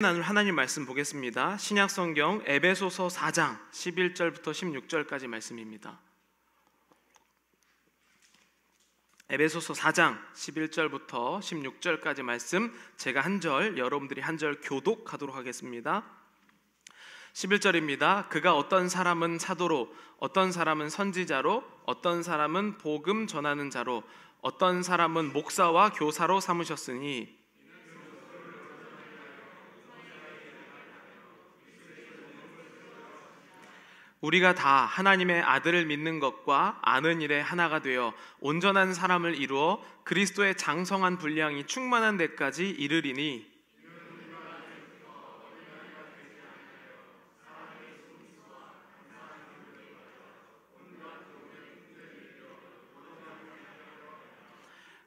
나눌 하나님 말씀 보겠습니다. 신약성경 에베소서 4장 11절부터 16절까지 말씀입니다. 에베소서 4장 11절부터 16절까지 말씀, 제가 한 절, 여러분들이 한 절 교독하도록 하겠습니다. 11절입니다. 그가 어떤 사람은 사도로, 어떤 사람은 선지자로, 어떤 사람은 복음 전하는 자로, 어떤 사람은 목사와 교사로 삼으셨으니 우리가 다 하나님의 아들을 믿는 것과 아는 일에 하나가 되어 온전한 사람을 이루어 그리스도의 장성한 분량이 충만한 데까지 이르리니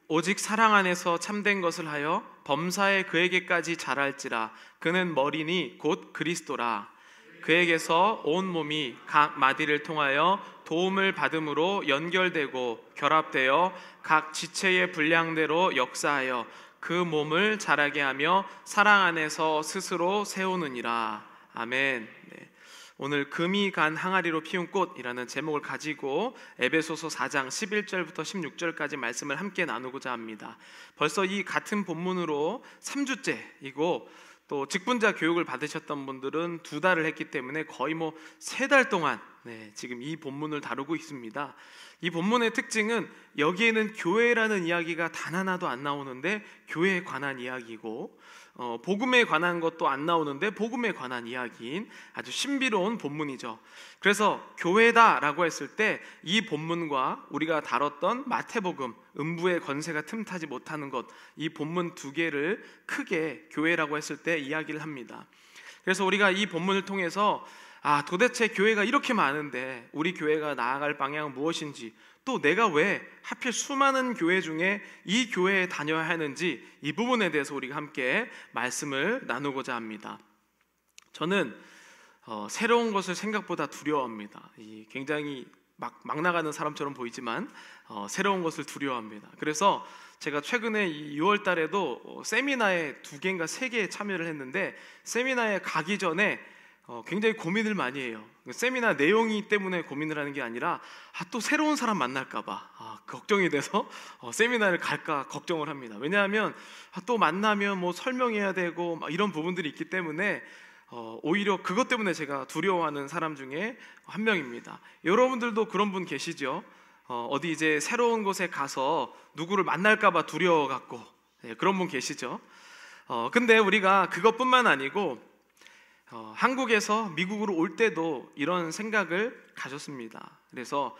오직 사랑 안에서 참된 것을 하여 범사에 그에게까지 자랄지라. 그는 머리니 곧 그리스도라. 그에게서 온 몸이 각 마디를 통하여 도움을 받음으로 연결되고 결합되어 각 지체의 분량대로 역사하여 그 몸을 자라게 하며 사랑 안에서 스스로 세우느니라. 아멘. 오늘 금이 간 항아리로 피운 꽃이라는 제목을 가지고 에베소서 4장 11절부터 16절까지 말씀을 함께 나누고자 합니다. 벌써 이 같은 본문으로 3주째이고 또 직분자 교육을 받으셨던 분들은 2달을 했기 때문에 거의 3달 동안 지금 이 본문을 다루고 있습니다. 이 본문의 특징은 여기에는 교회라는 이야기가 단 하나도 안 나오는데 교회에 관한 이야기고, 복음에 관한 것도 안 나오는데 복음에 관한 이야기인 아주 신비로운 본문이죠. 그래서 교회다라고 했을 때 이 본문과 우리가 다뤘던 마태복음, 음부의 권세가 틈타지 못하는 것, 이 본문 2개를 크게 교회라고 했을 때 이야기를 합니다. 그래서 우리가 이 본문을 통해서 도대체 교회가 이렇게 많은데 우리 교회가 나아갈 방향은 무엇인지, 또 내가 왜 하필 수많은 교회 중에 이 교회에 다녀야 하는지, 이 부분에 대해서 우리가 함께 말씀을 나누고자 합니다. 저는 새로운 것을 생각보다 두려워합니다. 굉장히 막 나가는 사람처럼 보이지만 새로운 것을 두려워합니다. 그래서 제가 최근에 6월 달에도 세미나에 2개인가 3개에 참여를 했는데, 세미나에 가기 전에 굉장히 고민을 많이 해요. 세미나 내용이 때문에 고민을 하는 게 아니라 또 새로운 사람 만날까봐 걱정이 돼서 세미나를 갈까 걱정을 합니다. 왜냐하면 또 만나면 설명해야 되고 이런 부분들이 있기 때문에 오히려 그것 때문에 제가 두려워하는 사람 중에 한 명입니다. 여러분들도 그런 분 계시죠? 어디 이제 새로운 곳에 가서 누구를 만날까봐 두려워갖고 그런 분 계시죠? 근데 우리가 그것뿐만 아니고 한국에서 미국으로 올 때도 이런 생각을 가졌습니다. 그래서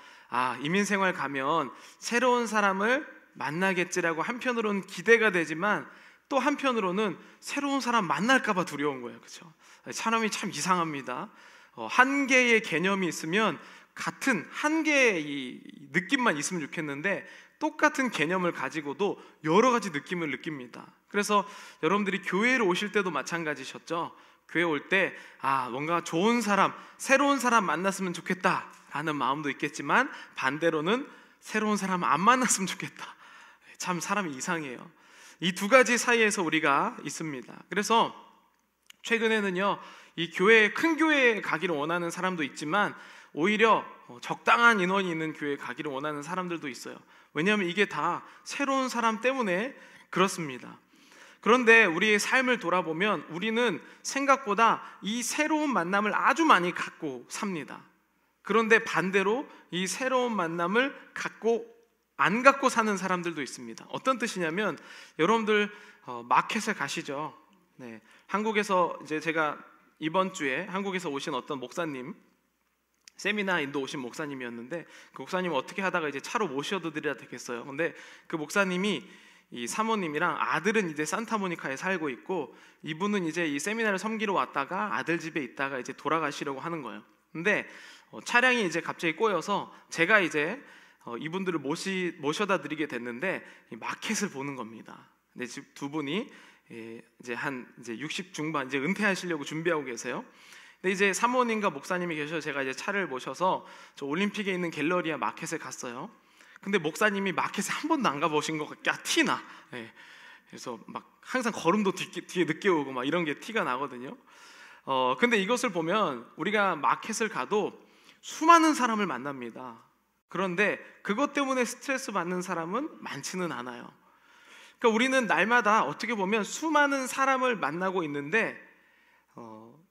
이민생활 가면 새로운 사람을 만나겠지라고 한편으로는 기대가 되지만 또 한편으로는 새로운 사람 만날까봐 두려운 거예요. 그렇죠? 사람이 참 이상합니다. 한 개의 개념이 있으면 같은 한 개의 이 느낌만 있으면 좋겠는데 똑같은 개념을 가지고도 여러 가지 느낌을 느낍니다. 그래서 여러분들이 교회를 오실 때도 마찬가지셨죠? 교회 올 때 뭔가 좋은 사람, 새로운 사람 만났으면 좋겠다라는 마음도 있겠지만 반대로는 새로운 사람 안 만났으면 좋겠다. 참 사람이 이상해요. 이 2가지 사이에서 우리가 있습니다. 그래서 최근에는요, 이 큰 교회에 가기를 원하는 사람도 있지만 오히려 적당한 인원이 있는 교회에 가기를 원하는 사람들도 있어요. 왜냐하면 이게 다 새로운 사람 때문에 그렇습니다. 그런데 우리의 삶을 돌아보면 우리는 생각보다 이 새로운 만남을 아주 많이 갖고 삽니다. 그런데 반대로 이 새로운 만남을 안 갖고 사는 사람들도 있습니다. 어떤 뜻이냐면, 여러분들 마켓에 가시죠. 한국에서 이제 제가 이번 주에 한국에서 오신 어떤 목사님, 세미나 인도 오신 목사님이었는데, 그 목사님을 어떻게 하다가 이제 차로 모셔도 드려야 되겠어요. 근데 그 목사님이 이 사모님이랑 아들은 이제 산타모니카에 살고 있고, 이분은 이제 이 세미나를 섬기러 왔다가 아들 집에 있다가 이제 돌아가시려고 하는 거예요. 근데 차량이 이제 갑자기 꼬여서 제가 이제 이분들을 모셔다 드리게 됐는데 마켓을 보는 겁니다. 근데 지금 2분이 이제 60 중반 이제 은퇴하시려고 준비하고 계세요. 근데 이제 사모님과 목사님이 계셔서 제가 이제 차를 모셔서 저 올림픽에 있는 갤러리아 마켓에 갔어요. 근데 목사님이 마켓에 한 번도 안 가보신 것 같게 티나. 그래서 막 항상 걸음도 뒤에 늦게 오고 막 이런 게 티가 나거든요. 근데 이것을 보면 우리가 마켓을 가도 수많은 사람을 만납니다. 그런데 그것 때문에 스트레스 받는 사람은 많지는 않아요. 그러니까 우리는 날마다 어떻게 보면 수많은 사람을 만나고 있는데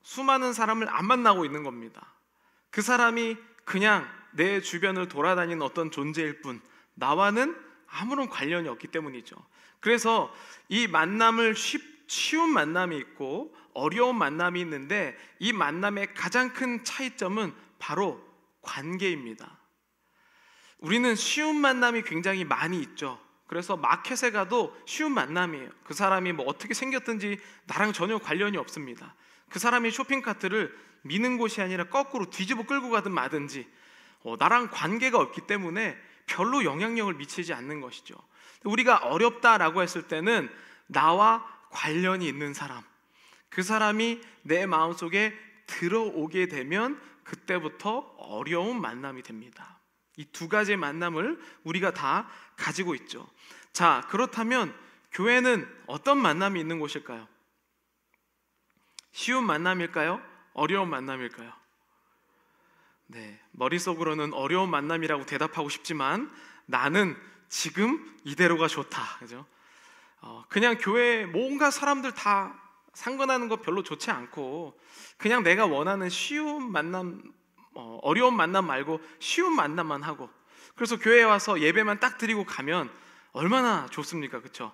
수많은 사람을 안 만나고 있는 겁니다. 그 사람이 그냥 내 주변을 돌아다니는 어떤 존재일 뿐, 나와는 아무런 관련이 없기 때문이죠. 그래서 이 만남을 쉬운 만남이 있고 어려운 만남이 있는데, 이 만남의 가장 큰 차이점은 바로 관계입니다. 우리는 쉬운 만남이 굉장히 많이 있죠. 그래서 마켓에 가도 쉬운 만남이에요. 그 사람이 뭐 어떻게 생겼든지 나랑 전혀 관련이 없습니다. 그 사람이 쇼핑카트를 미는 곳이 아니라 거꾸로 뒤집어 끌고 가든 마든지 나랑 관계가 없기 때문에 별로 영향력을 미치지 않는 것이죠. 우리가 어렵다라고 했을 때는 나와 관련이 있는 사람, 그 사람이 내 마음속에 들어오게 되면 그때부터 어려운 만남이 됩니다. 이 두 가지의 만남을 우리가 다 가지고 있죠. 자, 그렇다면 교회는 어떤 만남이 있는 곳일까요? 쉬운 만남일까요? 어려운 만남일까요? 네, 머릿속으로는 어려운 만남이라고 대답하고 싶지만 나는 지금 이대로가 좋다. 그죠? 그냥 교회에 뭔가 사람들 다 상관하는 거 별로 좋지 않고 그냥 내가 원하는 쉬운 만남, 어려운 만남 말고 쉬운 만남만 하고, 그래서 교회에 와서 예배만 딱 드리고 가면 얼마나 좋습니까? 그렇죠?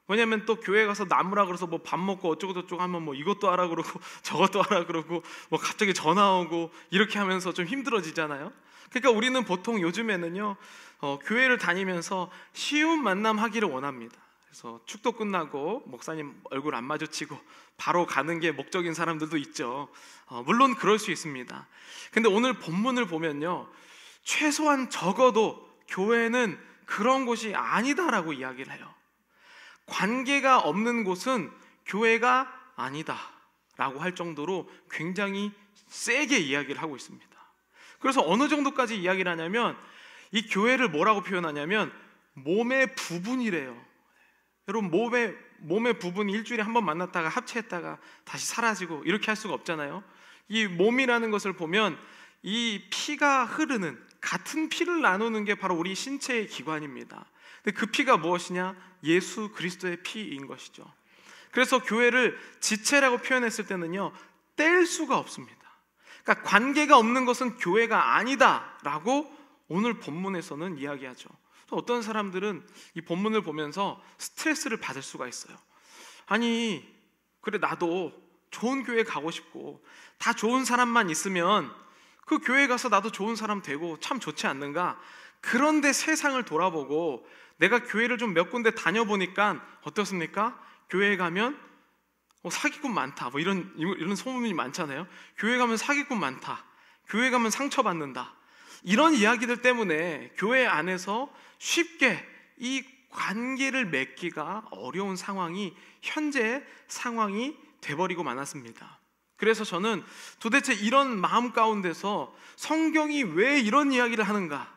왜냐면 또 교회 가서 나무라 그래서 뭐 밥 먹고 어쩌고 저쩌고 하면 뭐 이것도 하라 그러고 저것도 하라 그러고 뭐 갑자기 전화 오고 이렇게 하면서 좀 힘들어지잖아요. 그러니까 우리는 보통 요즘에는요 교회를 다니면서 쉬운 만남 하기를 원합니다. 그래서 축도 끝나고 목사님 얼굴 안 마주치고 바로 가는 게 목적인 사람들도 있죠. 물론 그럴 수 있습니다. 근데 오늘 본문을 보면요, 최소한 적어도 교회는 그런 곳이 아니다라고 이야기를 해요. 관계가 없는 곳은 교회가 아니다라고 할 정도로 굉장히 세게 이야기를 하고 있습니다. 그래서 어느 정도까지 이야기를 하냐면 이 교회를 뭐라고 표현하냐면 몸의 부분이래요. 여러분, 몸의 부분이 일주일에 한 번 만났다가 합체했다가 다시 사라지고 이렇게 할 수가 없잖아요. 이 몸이라는 것을 보면 이 피가 흐르는, 같은 피를 나누는 게 바로 우리 신체의 기관입니다. 근데 그 피가 무엇이냐? 예수 그리스도의 피인 것이죠. 그래서 교회를 지체라고 표현했을 때는요, 뗄 수가 없습니다. 그러니까 관계가 없는 것은 교회가 아니다라고 오늘 본문에서는 이야기하죠. 어떤 사람들은 이 본문을 보면서 스트레스를 받을 수가 있어요. 아니, 그래 나도 좋은 교회 가고 싶고 다 좋은 사람만 있으면 그 교회 가서 나도 좋은 사람 되고 참 좋지 않는가? 그런데 세상을 돌아보고 내가 교회를 좀 몇 군데 다녀보니까 어떻습니까? 교회에 가면 사기꾼 많다, 뭐 이런 소문이 많잖아요. 교회 가면 사기꾼 많다, 교회 가면 상처받는다, 이런 이야기들 때문에 교회 안에서 쉽게 이 관계를 맺기가 어려운 상황이 현재 상황이 돼버리고 말았습니다. 그래서 저는 도대체 이런 마음 가운데서 성경이 왜 이런 이야기를 하는가?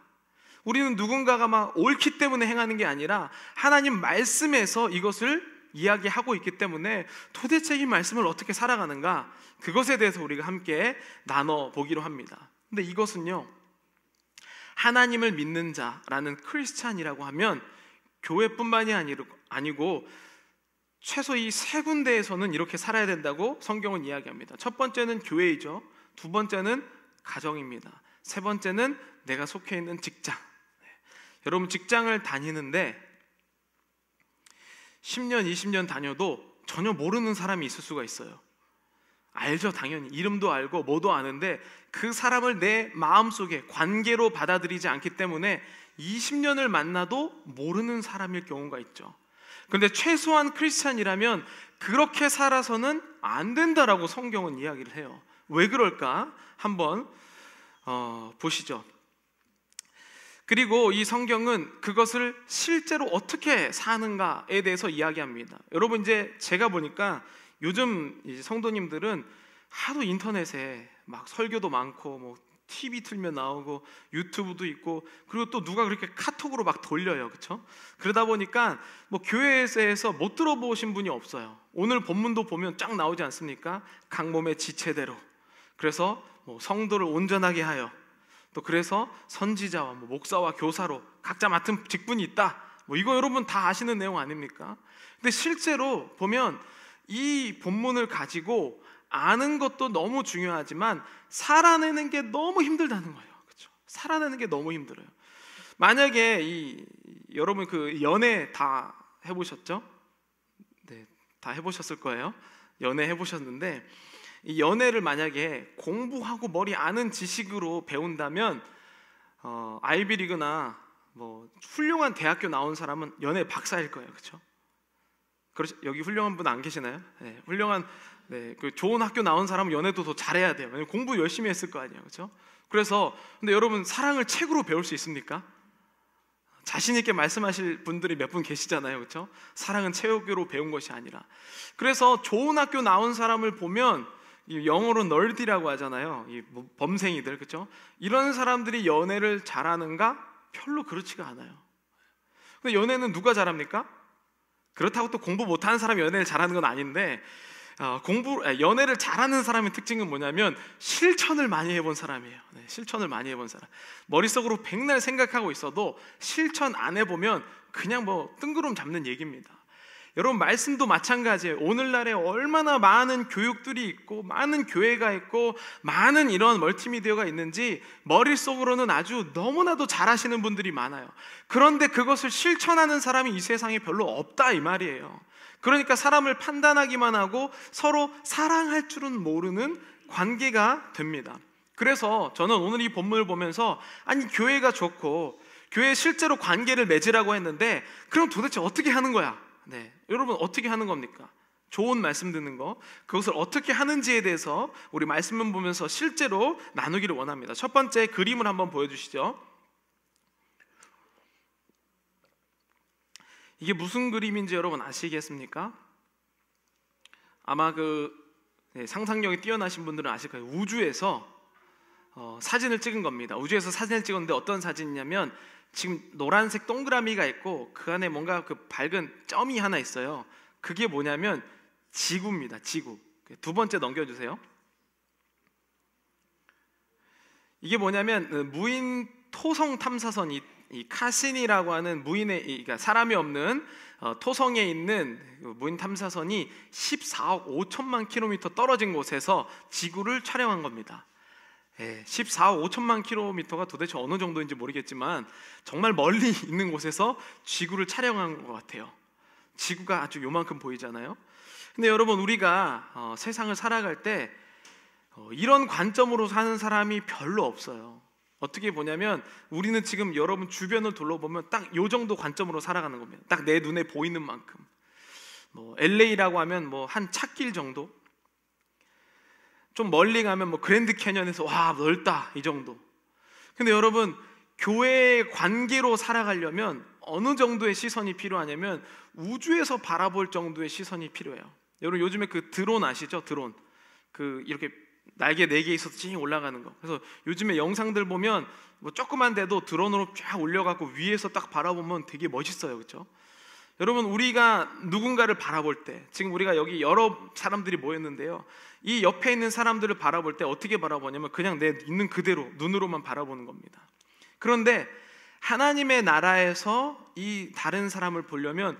우리는 누군가가 막 옳기 때문에 행하는 게 아니라 하나님 말씀에서 이것을 이야기하고 있기 때문에 도대체 이 말씀을 어떻게 살아가는가? 그것에 대해서 우리가 함께 나눠보기로 합니다. 근데 이것은요, 하나님을 믿는 자라는 크리스찬이라고 하면 교회뿐만이 아니고 최소 이 세 군데에서는 이렇게 살아야 된다고 성경은 이야기합니다. 첫 번째는 교회이죠. 두 번째는 가정입니다. 세 번째는 내가 속해 있는 직장. 여러분, 직장을 다니는데 10년, 20년 다녀도 전혀 모르는 사람이 있을 수가 있어요. 알죠, 당연히. 이름도 알고 뭐도 아는데 그 사람을 내 마음속에 관계로 받아들이지 않기 때문에 20년을 만나도 모르는 사람일 경우가 있죠. 그런데 최소한 크리스찬이라면 그렇게 살아서는 안 된다라고 성경은 이야기를 해요. 왜 그럴까? 한번 보시죠. 그리고 이 성경은 그것을 실제로 어떻게 사는가에 대해서 이야기합니다. 여러분, 이제 제가 보니까 요즘 성도님들은 하도 인터넷에 막 설교도 많고 뭐 TV 틀면 나오고 유튜브도 있고, 그리고 또 누가 그렇게 카톡으로 막 돌려요, 그렇죠? 그러다 보니까 뭐 교회에서 못 들어보신 분이 없어요. 오늘 본문도 보면 쫙 나오지 않습니까? 각 몸의 지체대로. 그래서 뭐 성도를 온전하게 하여, 또 그래서 선지자와 뭐 목사와 교사로 각자 맡은 직분이 있다. 뭐 이거 여러분 다 아시는 내용 아닙니까? 근데 실제로 보면 이 본문을 가지고 아는 것도 너무 중요하지만 살아내는 게 너무 힘들다는 거예요. 그렇죠? 살아내는 게 너무 힘들어요. 만약에 여러분 그 연애 다 해보셨죠? 네, 다 해보셨을 거예요. 연애 해보셨는데 이 연애를 만약에 공부하고 머리 아는 지식으로 배운다면 아이비리그나 뭐 훌륭한 대학교 나온 사람은 연애 박사일 거예요, 그렇죠? 그렇죠? 여기 훌륭한 분 안 계시나요? 네, 훌륭한 그 좋은 학교 나온 사람은 연애도 더 잘해야 돼요. 왜냐면 공부 열심히 했을 거 아니에요, 그렇죠? 그래서 근데 여러분 사랑을 책으로 배울 수 있습니까? 자신 있게 말씀하실 분들이 몇 분 계시잖아요, 그렇죠? 사랑은 책으로 배운 것이 아니라. 그래서 좋은 학교 나온 사람을 보면 영어로 널디라고 하잖아요. 이 범생이들, 그렇죠? 이런 사람들이 연애를 잘하는가? 별로 그렇지가 않아요. 근데 연애는 누가 잘합니까? 그렇다고 또 공부 못하는 사람이 연애를 잘하는 건 아닌데 연애를 잘하는 사람의 특징은 뭐냐면 실천을 많이 해본 사람이에요. 네, 실천을 많이 해본 사람. 머릿속으로 백날 생각하고 있어도 실천 안 해보면 그냥 뭐 뜬구름 잡는 얘기입니다. 여러분 말씀도 마찬가지예요. 오늘날에 얼마나 많은 교육들이 있고 많은 교회가 있고 많은 이런 멀티미디어가 있는지 머릿속으로는 아주 너무나도 잘하시는 분들이 많아요. 그런데 그것을 실천하는 사람이 이 세상에 별로 없다 이 말이에요. 그러니까 사람을 판단하기만 하고 서로 사랑할 줄은 모르는 관계가 됩니다. 그래서 저는 오늘 이 본문을 보면서 아니 교회가 좋고 교회에 실제로 관계를 맺으라고 했는데 그럼 도대체 어떻게 하는 거야? 네, 여러분 어떻게 하는 겁니까? 좋은 말씀 듣는 거, 그것을 어떻게 하는지에 대해서 우리 말씀을 보면서 실제로 나누기를 원합니다. 첫 번째 그림을 한번 보여주시죠. 이게 무슨 그림인지 여러분 아시겠습니까? 아마 상상력이 뛰어나신 분들은 아실 거예요. 우주에서 사진을 찍은 겁니다. 우주에서 사진을 찍었는데 어떤 사진이냐면 지금 노란색 동그라미가 있고 그 안에 뭔가 그 밝은 점이 하나 있어요. 그게 뭐냐면 지구입니다. 지구. 두 번째 넘겨주세요. 이게 뭐냐면 무인 토성 탐사선이 이 카시니라고 하는 그러니까 사람이 없는 토성에 있는 무인 탐사선이 14억 5천만 킬로미터 떨어진 곳에서 지구를 촬영한 겁니다. 14억 5천만 킬로미터가 도대체 어느 정도인지 모르겠지만 정말 멀리 있는 곳에서 지구를 촬영한 것 같아요. 지구가 아주 요만큼 보이잖아요. 근데 여러분 우리가 세상을 살아갈 때 이런 관점으로 사는 사람이 별로 없어요. 어떻게 보냐면 우리는 지금 여러분 주변을 둘러보면 딱 요 정도 관점으로 살아가는 겁니다. 딱 내 눈에 보이는 만큼. 뭐 LA라고 하면 뭐 한 찻길 정도, 좀 멀리 가면 뭐 그랜드 캐년에서 와 넓다 이 정도. 근데 여러분 교회의 관계로 살아가려면 어느 정도의 시선이 필요하냐면 우주에서 바라볼 정도의 시선이 필요해요. 여러분 요즘에 그 드론 아시죠? 드론 이렇게 날개 4개 있어서 찡 올라가는 거. 그래서 요즘에 영상들 보면 뭐 조그만 데도 드론으로 쫙 올려갖고 위에서 딱 바라보면 되게 멋있어요, 그렇죠? 여러분 우리가 누군가를 바라볼 때, 지금 우리가 여기 여러 사람들이 모였는데요, 이 옆에 있는 사람들을 바라볼 때 어떻게 바라보냐면 그냥 내 있는 그대로 눈으로만 바라보는 겁니다. 그런데 하나님의 나라에서 이 다른 사람을 보려면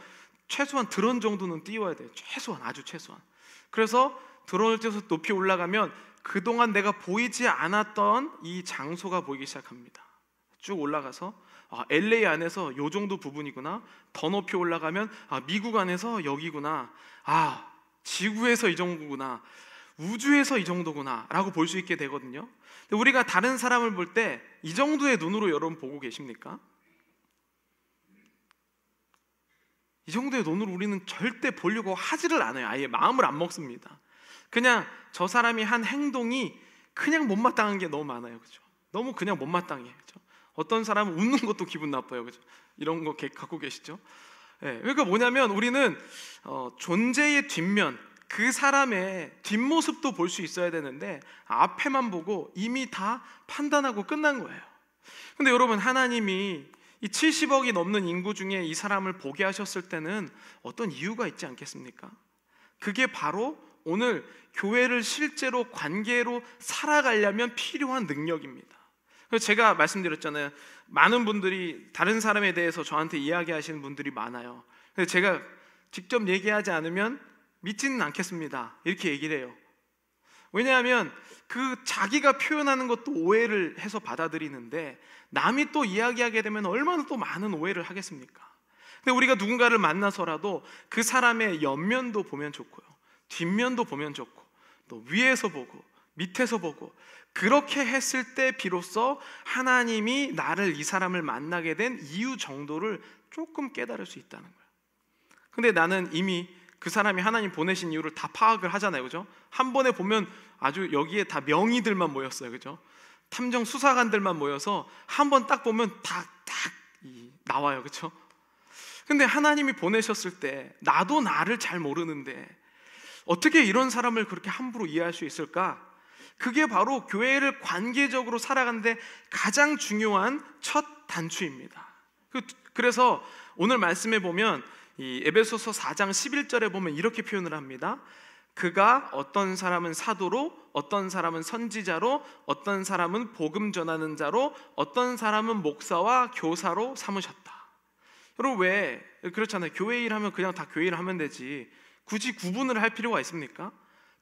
최소한 드론 정도는 띄워야 돼요. 최소한, 아주 최소한. 그래서 드론을 띄워서 높이 올라가면 그동안 내가 보이지 않았던 이 장소가 보이기 시작합니다. 쭉 올라가서 LA 안에서 요 정도 부분이구나. 더 높이 올라가면 미국 안에서 여기구나. 지구에서 이 정도구나. 우주에서 이 정도구나 라고 볼 수 있게 되거든요. 근데 우리가 다른 사람을 볼 때 이 정도의 눈으로 여러분 보고 계십니까? 이 정도의 눈으로 우리는 절대 보려고 하지를 않아요. 아예 마음을 안 먹습니다. 그냥 저 사람이 한 행동이 그냥 못마땅한 게 너무 많아요, 그렇죠? 너무 그냥 못마땅해요, 그렇죠? 어떤 사람은 웃는 것도 기분 나빠요, 그렇죠? 이런 거 갖고 계시죠? 그러니까 뭐냐면 우리는 존재의 뒷면, 그 사람의 뒷모습도 볼 수 있어야 되는데 앞에만 보고 이미 다 판단하고 끝난 거예요. 근데 여러분, 하나님이 이 70억이 넘는 인구 중에 이 사람을 보게 하셨을 때는 어떤 이유가 있지 않겠습니까? 그게 바로 오늘 교회를 실제로 관계로 살아가려면 필요한 능력입니다. 그래서 제가 말씀드렸잖아요. 많은 분들이 다른 사람에 대해서 저한테 이야기하시는 분들이 많아요. 그래서 제가 직접 얘기하지 않으면 믿지는 않겠습니다, 이렇게 얘기를 해요. 왜냐하면 그 자기가 표현하는 것도 오해를 해서 받아들이는데 남이 또 이야기하게 되면 얼마나 또 많은 오해를 하겠습니까? 근데 우리가 누군가를 만나서라도 그 사람의 옆면도 보면 좋고요, 뒷면도 보면 좋고, 또 위에서 보고 밑에서 보고, 그렇게 했을 때 비로소 하나님이 나를, 이 사람을 만나게 된 이유 정도를 조금 깨달을 수 있다는 거예요. 근데 나는 이미 그 사람이 하나님 보내신 이유를 다 파악을 하잖아요, 그죠? 한 번에 보면 아주 여기에 다 명의들만 모였어요, 그죠? 탐정 수사관들만 모여서 한 번 딱 보면 딱 나와요, 그죠? 근데 하나님이 보내셨을 때 나도 나를 잘 모르는데 어떻게 이런 사람을 그렇게 함부로 이해할 수 있을까? 그게 바로 교회를 관계적으로 살아가는데 가장 중요한 첫 단추입니다. 그래서 오늘 말씀에 보면 이 에베소서 4장 11절에 보면 이렇게 표현을 합니다. 그가 어떤 사람은 사도로, 어떤 사람은 선지자로, 어떤 사람은 복음 전하는 자로, 어떤 사람은 목사와 교사로 삼으셨다. 여러분, 왜 그렇잖아요. 교회 일하면 그냥 다 교회 일을 하면 되지 굳이 구분을 할 필요가 있습니까?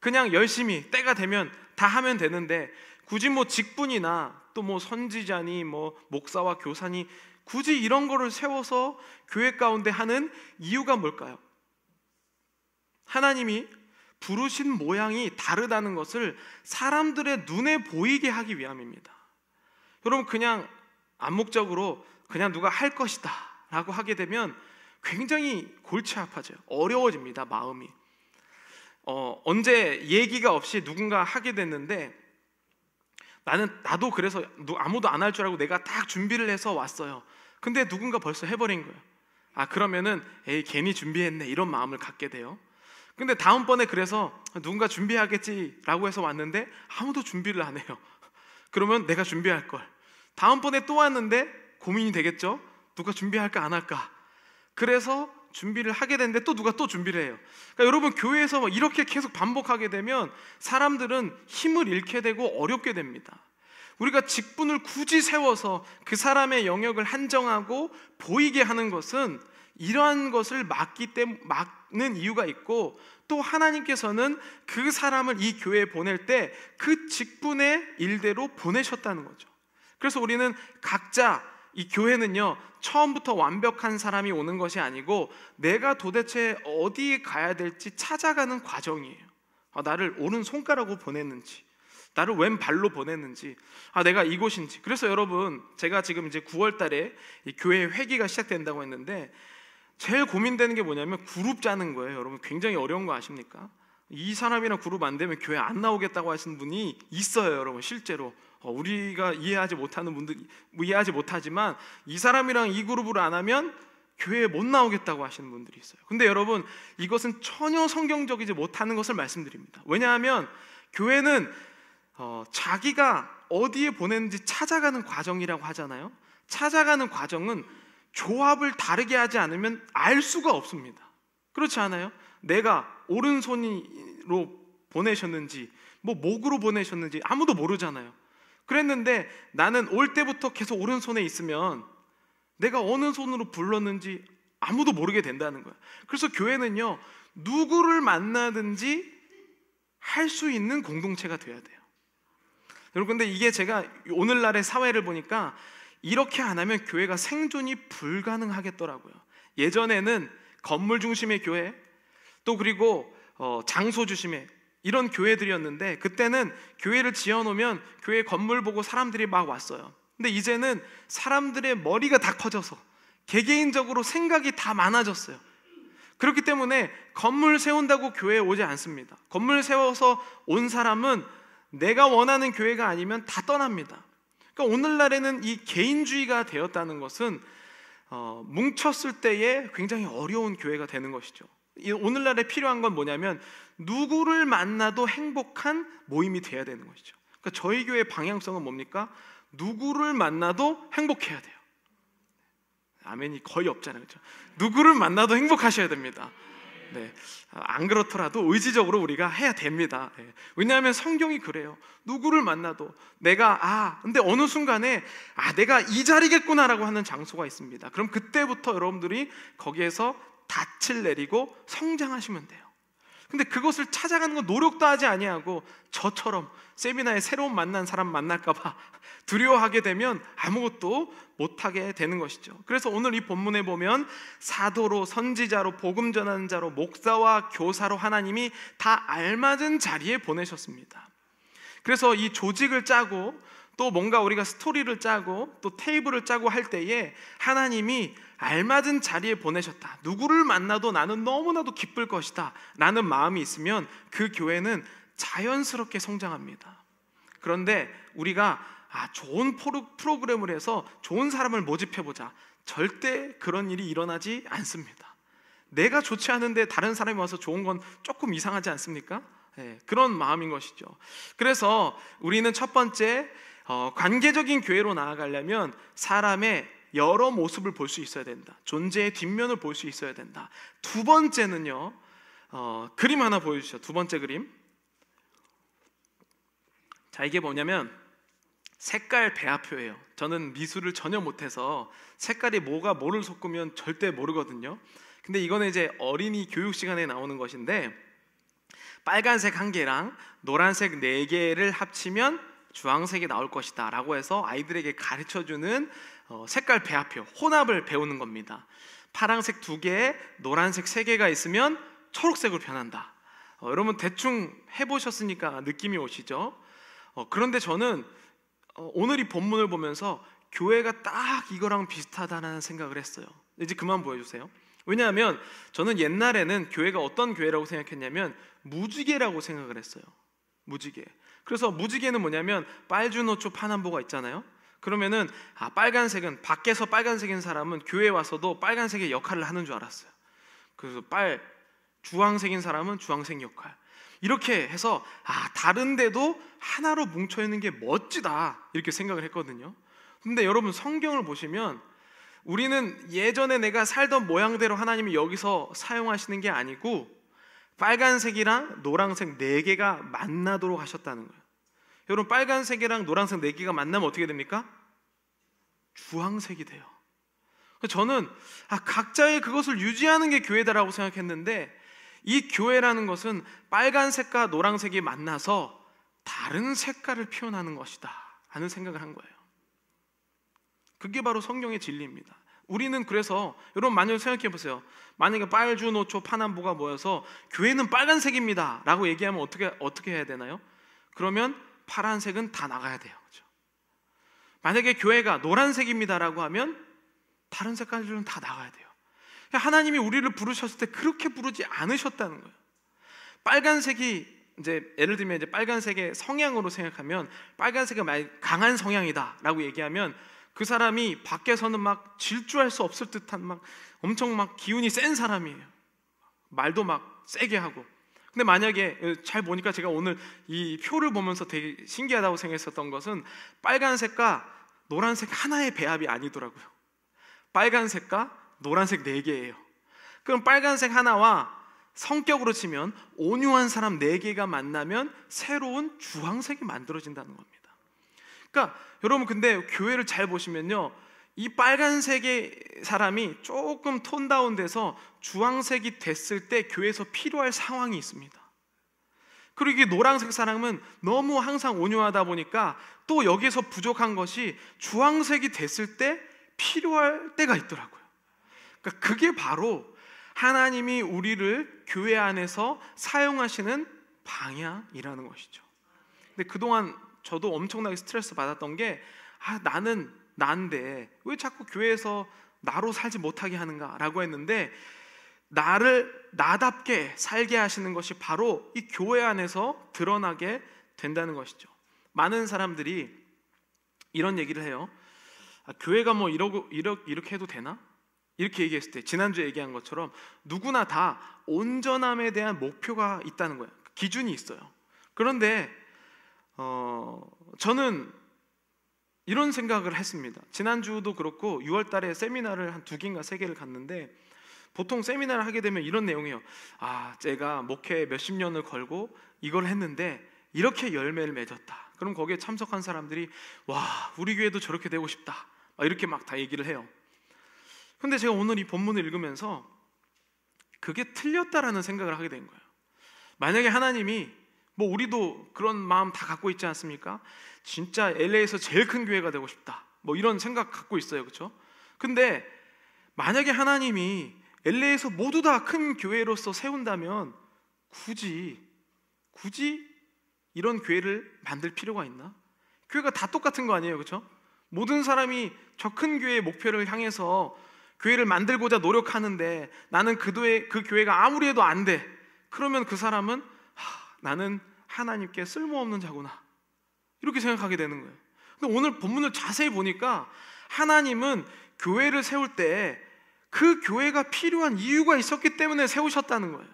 그냥 열심히 때가 되면 다 하면 되는데 굳이 뭐 직분이나 또 뭐 선지자니 뭐 목사와 교사니 굳이 이런 거를 세워서 교회 가운데 하는 이유가 뭘까요? 하나님이 부르신 모양이 다르다는 것을 사람들의 눈에 보이게 하기 위함입니다. 여러분, 그냥 암묵적으로 그냥 누가 할 것이다 라고 하게 되면 굉장히 골치 아파져요. 어려워집니다, 마음이. 언제 얘기가 없이 누군가 하게 됐는데 나도 그래서 아무도 안 할 줄 알고 내가 딱 준비를 해서 왔어요. 근데 누군가 벌써 해버린 거예요. 그러면은 에이, 괜히 준비했네, 이런 마음을 갖게 돼요. 근데 다음번에 그래서 누군가 준비하겠지라고 해서 왔는데 아무도 준비를 안 해요. 그러면 내가 준비할 걸. 다음번에 또 왔는데 고민이 되겠죠? 누가 준비할까 안 할까? 그래서 준비를 하게 되는데 또 누가 또 준비를 해요. 그러니까 여러분, 교회에서 이렇게 계속 반복하게 되면 사람들은 힘을 잃게 되고 어렵게 됩니다. 우리가 직분을 굳이 세워서 그 사람의 영역을 한정하고 보이게 하는 것은 이러한 것을 막는 이유가 있고, 또 하나님께서는 그 사람을 이 교회에 보낼 때 그 직분의 일대로 보내셨다는 거죠. 그래서 우리는 각자, 이 교회는요, 처음부터 완벽한 사람이 오는 것이 아니고 내가 도대체 어디에 가야 될지 찾아가는 과정이에요. 나를 오른손가락으로 보냈는지, 나를 왼발로 보냈는지, 내가 이곳인지. 그래서 여러분, 제가 지금 이제 9월 달에 이 교회 회기가 시작된다고 했는데 제일 고민되는 게 뭐냐면 그룹 짜는 거예요. 여러분, 굉장히 어려운 거 아십니까? 이 사람이랑 그룹 안 되면 교회 안 나오겠다고 하시는 분이 있어요, 여러분. 실제로 우리가 이해하지 못하는 분들이 이해하지 못하지만 이 사람이랑 이 그룹을 안 하면 교회에 못 나오겠다고 하시는 분들이 있어요. 근데 여러분, 이것은 전혀 성경적이지 못하는 것을 말씀드립니다. 왜냐하면 교회는 자기가 어디에 보냈는지 찾아가는 과정이라고 하잖아요. 찾아가는 과정은 조합을 다르게 하지 않으면 알 수가 없습니다. 그렇지 않아요? 내가 오른손으로 보내셨는지 뭐 목으로 보내셨는지 아무도 모르잖아요. 그랬는데 나는 올 때부터 계속 오른손에 있으면 내가 어느 손으로 불렀는지 아무도 모르게 된다는 거예요. 그래서 교회는요, 누구를 만나든지 할 수 있는 공동체가 돼야 돼요. 여러분, 근데 이게 제가 오늘날의 사회를 보니까 이렇게 안 하면 교회가 생존이 불가능하겠더라고요. 예전에는 건물 중심의 교회, 또 그리고 장소 중심의 이런 교회들이었는데, 그때는 교회를 지어놓으면 교회 건물 보고 사람들이 막 왔어요. 근데 이제는 사람들의 머리가 다 커져서 개개인적으로 생각이 다 많아졌어요. 그렇기 때문에 건물 세운다고 교회에 오지 않습니다. 건물 세워서 온 사람은 내가 원하는 교회가 아니면 다 떠납니다. 그러니까 오늘날에는 이 개인주의가 되었다는 것은 뭉쳤을 때에 굉장히 어려운 교회가 되는 것이죠. 오늘날에 필요한 건 뭐냐면 누구를 만나도 행복한 모임이 돼야 되는 것이죠. 그러니까 저희 교회의 방향성은 뭡니까? 누구를 만나도 행복해야 돼요. 아멘이 거의 없잖아요, 그렇죠? 누구를 만나도 행복하셔야 됩니다. 네, 안 그렇더라도 의지적으로 우리가 해야 됩니다. 네. 왜냐하면 성경이 그래요. 누구를 만나도 내가 근데 어느 순간에 내가 이 자리겠구나라고 하는 장소가 있습니다. 그럼 그때부터 여러분들이 거기에서 닻을 내리고 성장하시면 돼요. 근데 그것을 찾아가는 건 노력도 하지 아니하고 저처럼 세미나에 새로운 만난 사람 만날까봐 두려워하게 되면 아무것도 못하게 되는 것이죠. 그래서 오늘 이 본문에 보면 사도로, 선지자로, 복음 전하는 자로, 목사와 교사로 하나님이 다 알맞은 자리에 보내셨습니다. 그래서 이 조직을 짜고 또 뭔가 우리가 스토리를 짜고 또 테이블을 짜고 할 때에 하나님이 알맞은 자리에 보내셨다. 누구를 만나도 나는 너무나도 기쁠 것이다 라는 마음이 있으면 그 교회는 자연스럽게 성장합니다. 그런데 우리가 좋은 프로그램을 해서 좋은 사람을 모집해보자, 절대 그런 일이 일어나지 않습니다. 내가 좋지 않은데 다른 사람이 와서 좋은 건 조금 이상하지 않습니까? 네, 그런 마음인 것이죠. 그래서 우리는 첫 번째 관계적인 교회로 나아가려면 사람의 여러 모습을 볼 수 있어야 된다. 존재의 뒷면을 볼 수 있어야 된다. 두 번째는요, 그림 하나 보여주시죠. 두 번째 그림. 자, 이게 뭐냐면 색깔 배합표예요. 저는 미술을 전혀 못해서 색깔이 뭐를 섞으면 절대 모르거든요. 근데 이거는 이제 어린이 교육 시간에 나오는 것인데, 빨간색 1개랑 노란색 4개를 합치면 주황색이 나올 것이다 라고 해서 아이들에게 가르쳐주는 색깔 배합표, 혼합을 배우는 겁니다. 파란색 2개, 노란색 3개가 있으면 초록색으로 변한다. 여러분 대충 해보셨으니까 느낌이 오시죠? 그런데 저는 오늘 이 본문을 보면서 교회가 딱 이거랑 비슷하다는 생각을 했어요. 이제 그만 보여주세요. 왜냐하면 저는 옛날에는 교회가 어떤 교회라고 생각했냐면 무지개라고 생각을 했어요. 무지개. 그래서 무지개는 뭐냐면 빨주노초 파남보가 있잖아요. 그러면은 빨간색은, 밖에서 빨간색인 사람은 교회에 와서도 빨간색의 역할을 하는 줄 알았어요. 그래서 주황색인 사람은 주황색 역할, 이렇게 해서 다른데도 하나로 뭉쳐있는 게 멋지다 이렇게 생각을 했거든요. 근데 여러분 성경을 보시면 우리는 예전에 내가 살던 모양대로 하나님이 여기서 사용하시는 게 아니고 빨간색이랑 노란색 4개가 만나도록 하셨다는 거예요. 여러분 빨간색이랑 노란색 4개가 만나면 어떻게 됩니까? 주황색이 돼요. 저는 각자의 그것을 유지하는 게 교회다라고 생각했는데, 이 교회라는 것은 빨간색과 노란색이 만나서 다른 색깔을 표현하는 것이다 하는 생각을 한 거예요. 그게 바로 성경의 진리입니다. 우리는 그래서 여러분 만약에 생각해 보세요. 만약에 빨주, 노초, 파남보가 모여서 교회는 빨간색입니다 라고 얘기하면 어떻게 해야 되나요? 그러면 파란색은 다 나가야 돼요. 그렇죠? 만약에 교회가 노란색입니다 라고 하면 다른 색깔들은 다 나가야 돼요. 하나님이 우리를 부르셨을 때 그렇게 부르지 않으셨다는 거예요. 빨간색이 이제 예를 들면 이제 빨간색의 성향으로 생각하면 빨간색이 많이 강한 성향이다 라고 얘기하면 그 사람이 밖에서는 막 질주할 수 없을 듯한 엄청 기운이 센 사람이에요. 말도 막 세게 하고. 근데 만약에 잘 보니까 제가 오늘 이 표를 보면서 되게 신기하다고 생각했었던 것은 빨간색과 노란색 하나의 배합이 아니더라고요. 빨간색과 노란색 4개예요. 그럼 빨간색 하나와 성격으로 치면 온유한 사람 4개가 만나면 새로운 주황색이 만들어진다는 겁니다. 그러니까 여러분 근데 교회를 잘 보시면요, 이 빨간색의 사람이 조금 톤 다운돼서 주황색이 됐을 때 교회에서 필요할 상황이 있습니다. 그리고 이 노란색 사람은 너무 항상 온유하다 보니까 또 여기에서 부족한 것이 주황색이 됐을 때 필요할 때가 있더라고요. 그러니까 그게 바로 하나님이 우리를 교회 안에서 사용하시는 방향이라는 것이죠. 근데 그동안 저도 엄청나게 스트레스 받았던 게 나는 난데 왜 자꾸 교회에서 나로 살지 못하게 하는가 라고 했는데, 나를 나답게 살게 하시는 것이 바로 이 교회 안에서 드러나게 된다는 것이죠. 많은 사람들이 이런 얘기를 해요. 교회가 뭐 이렇게 해도 되나? 이렇게 얘기했을 때 지난주에 얘기한 것처럼 누구나 다 온전함에 대한 목표가 있다는 거예요. 기준이 있어요. 그런데 저는 이런 생각을 했습니다. 지난주도 그렇고 6월 달에 세미나를 한 2개인가 3개를 갔는데 보통 세미나를 하게 되면 이런 내용이에요. 제가 목회 몇십 년을 걸고 이걸 했는데 이렇게 열매를 맺었다. 그럼 거기에 참석한 사람들이 와, 우리 교회도 저렇게 되고 싶다, 이렇게 막 다 얘기를 해요. 근데 제가 오늘 이 본문을 읽으면서 그게 틀렸다라는 생각을 하게 된 거예요. 만약에 하나님이 우리도 그런 마음 다 갖고 있지 않습니까? 진짜 LA에서 제일 큰 교회가 되고 싶다, 이런 생각 갖고 있어요. 그렇죠? 근데 만약에 하나님이 LA에서 모두 다 큰 교회로서 세운다면 굳이 이런 교회를 만들 필요가 있나? 교회가 다 똑같은 거 아니에요, 그렇죠? 모든 사람이 저 큰 교회의 목표를 향해서 교회를 만들고자 노력하는데 나는 그 교회가 아무리 해도 안 돼. 그러면 그 사람은 나는 하나님께 쓸모없는 자구나, 이렇게 생각하게 되는 거예요. 근데 오늘 본문을 자세히 보니까 하나님은 교회를 세울 때 그 교회가 필요한 이유가 있었기 때문에 세우셨다는 거예요.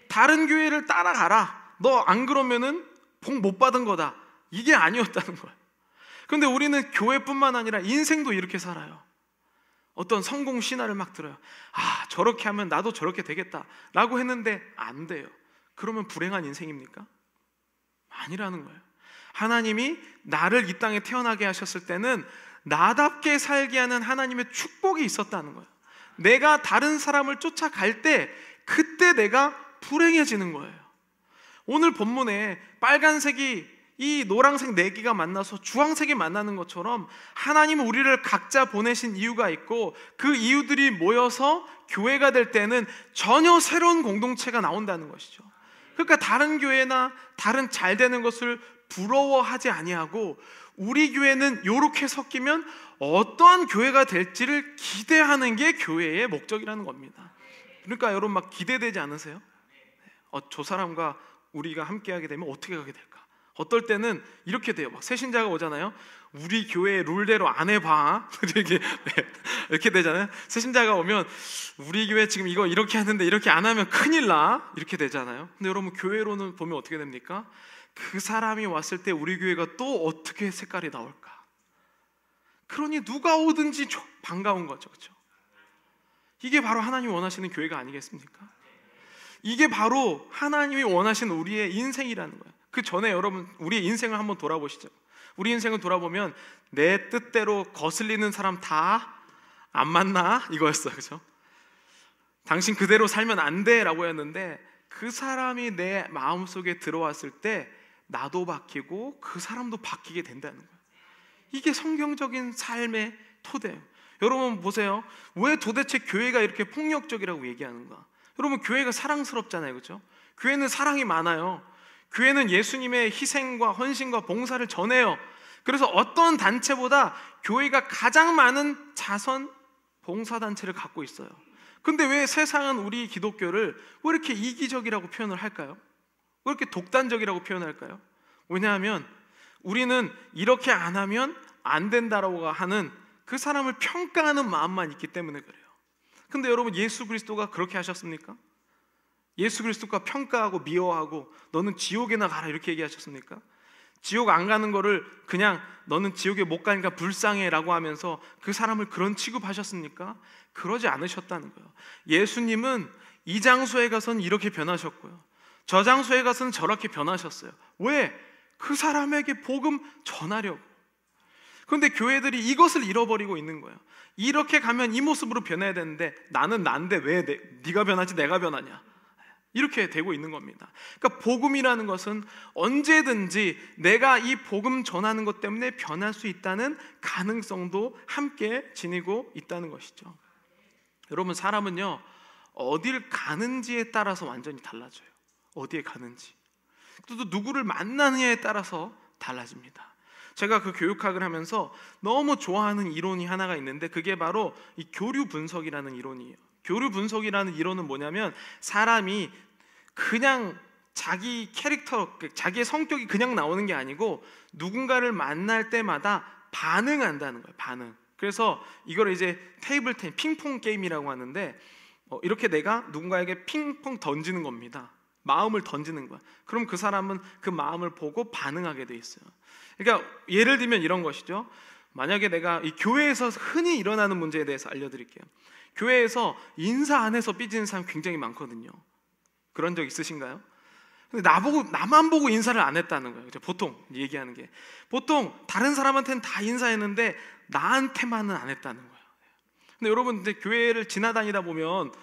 다른 교회를 따라가라, 너 안 그러면은 복 못 받은 거다, 이게 아니었다는 거예요. 그런데 우리는 교회뿐만 아니라 인생도 이렇게 살아요. 어떤 성공 신화를 막 들어요. 저렇게 하면 나도 저렇게 되겠다 라고 했는데 안 돼요. 그러면 불행한 인생입니까? 아니라는 거예요. 하나님이 나를 이 땅에 태어나게 하셨을 때는 나답게 살게 하는 하나님의 축복이 있었다는 거예요. 내가 다른 사람을 쫓아갈 때 그때 내가 불행해지는 거예요. 오늘 본문에 빨간색이 이 노란색 4개가 만나서 주황색이 만나는 것처럼 하나님은 우리를 각자 보내신 이유가 있고 그 이유들이 모여서 교회가 될 때는 전혀 새로운 공동체가 나온다는 것이죠. 그러니까 다른 교회나 다른 잘 되는 것을 부러워하지 아니하고 우리 교회는 이렇게 섞이면 어떠한 교회가 될지를 기대하는 게 교회의 목적이라는 겁니다. 그러니까 여러분 막 기대되지 않으세요? 저 사람과 우리가 함께하게 되면 어떻게 가게 될까? 어떨 때는 이렇게 돼요. 막 새신자가 오잖아요. 우리 교회 룰대로 안 해봐. 이렇게 되잖아요. 새신자가 오면 우리 교회 지금 이거 이렇게 하는데 이렇게 안 하면 큰일 나, 이렇게 되잖아요. 근데 여러분 교회로는 보면 어떻게 됩니까? 그 사람이 왔을 때 우리 교회가 또 어떻게 색깔이 나올까? 그러니 누가 오든지 반가운 거죠, 그렇죠? 이게 바로 하나님이 원하시는 교회가 아니겠습니까? 이게 바로 하나님이 원하시는 우리의 인생이라는 거예요. 그 전에 여러분 우리의 인생을 한번 돌아보시죠. 우리 인생을 돌아보면 내 뜻대로 거슬리는 사람 다 안 만나, 이거였어요, 그렇죠? 당신 그대로 살면 안 돼 라고 했는데 그 사람이 내 마음속에 들어왔을 때 나도 바뀌고 그 사람도 바뀌게 된다는 거예요. 이게 성경적인 삶의 토대예요. 여러분 보세요. 왜 도대체 교회가 이렇게 폭력적이라고 얘기하는가? 여러분 교회가 사랑스럽잖아요, 그렇죠? 교회는 사랑이 많아요. 교회는 예수님의 희생과 헌신과 봉사를 전해요. 그래서 어떤 단체보다 교회가 가장 많은 자선 봉사단체를 갖고 있어요. 근데 왜 세상은 우리 기독교를 왜 이렇게 이기적이라고 표현을 할까요? 왜 이렇게 독단적이라고 표현할까요? 왜냐하면 우리는 이렇게 안 하면 안 된다라고 하는 그 사람을 평가하는 마음만 있기 때문에 그래요. 근데 여러분 예수 그리스도가 그렇게 하셨습니까? 예수 그리스도가 평가하고 미워하고 너는 지옥에나 가라 이렇게 얘기하셨습니까? 지옥 안 가는 거를 그냥 너는 지옥에 못 가니까 불쌍해 라고 하면서 그 사람을 그런 취급하셨습니까? 그러지 않으셨다는 거예요. 예수님은 이 장소에 가서는 이렇게 변하셨고요, 저 장소에 가서는 저렇게 변하셨어요. 왜? 그 사람에게 복음 전하려고. 그런데 교회들이 이것을 잃어버리고 있는 거예요. 이렇게 가면 이 모습으로 변해야 되는데 나는 난데 왜 네가 변하지 내가 변하냐, 이렇게 되고 있는 겁니다. 그러니까 복음이라는 것은 언제든지 내가 이 복음 전하는 것 때문에 변할 수 있다는 가능성도 함께 지니고 있다는 것이죠. 여러분 사람은요 어딜 가는지에 따라서 완전히 달라져요. 어디에 가는지, 또 누구를 만나느냐에 따라서 달라집니다. 제가 그 교육학을 하면서 너무 좋아하는 이론이 하나가 있는데 그게 바로 이 교류 분석이라는 이론이에요. 교류 분석이라는 이론은 뭐냐면 사람이 그냥 자기 캐릭터, 자기의 성격이 그냥 나오는 게 아니고 누군가를 만날 때마다 반응한다는 거예요. 반응. 그래서 이걸 이제 테이블 테니스, 핑퐁 게임이라고 하는데 이렇게 내가 누군가에게 핑퐁 던지는 겁니다. 마음을 던지는 거야. 그럼 그 사람은 그 마음을 보고 반응하게 돼 있어요. 그러니까 예를 들면 이런 것이죠. 만약에 내가 이 교회에서 흔히 일어나는 문제에 대해서 알려드릴게요. 교회에서 인사 안 해서 삐지는 사람 굉장히 많거든요. 그런 적 있으신가요? 근데 나만 보고 인사를 안 했다는 거예요. 보통 얘기하는 게, 보통 다른 사람한테는 다 인사했는데 나한테만은 안 했다는 거예요. 근데 여러분, 근데 교회를 지나다니다 보면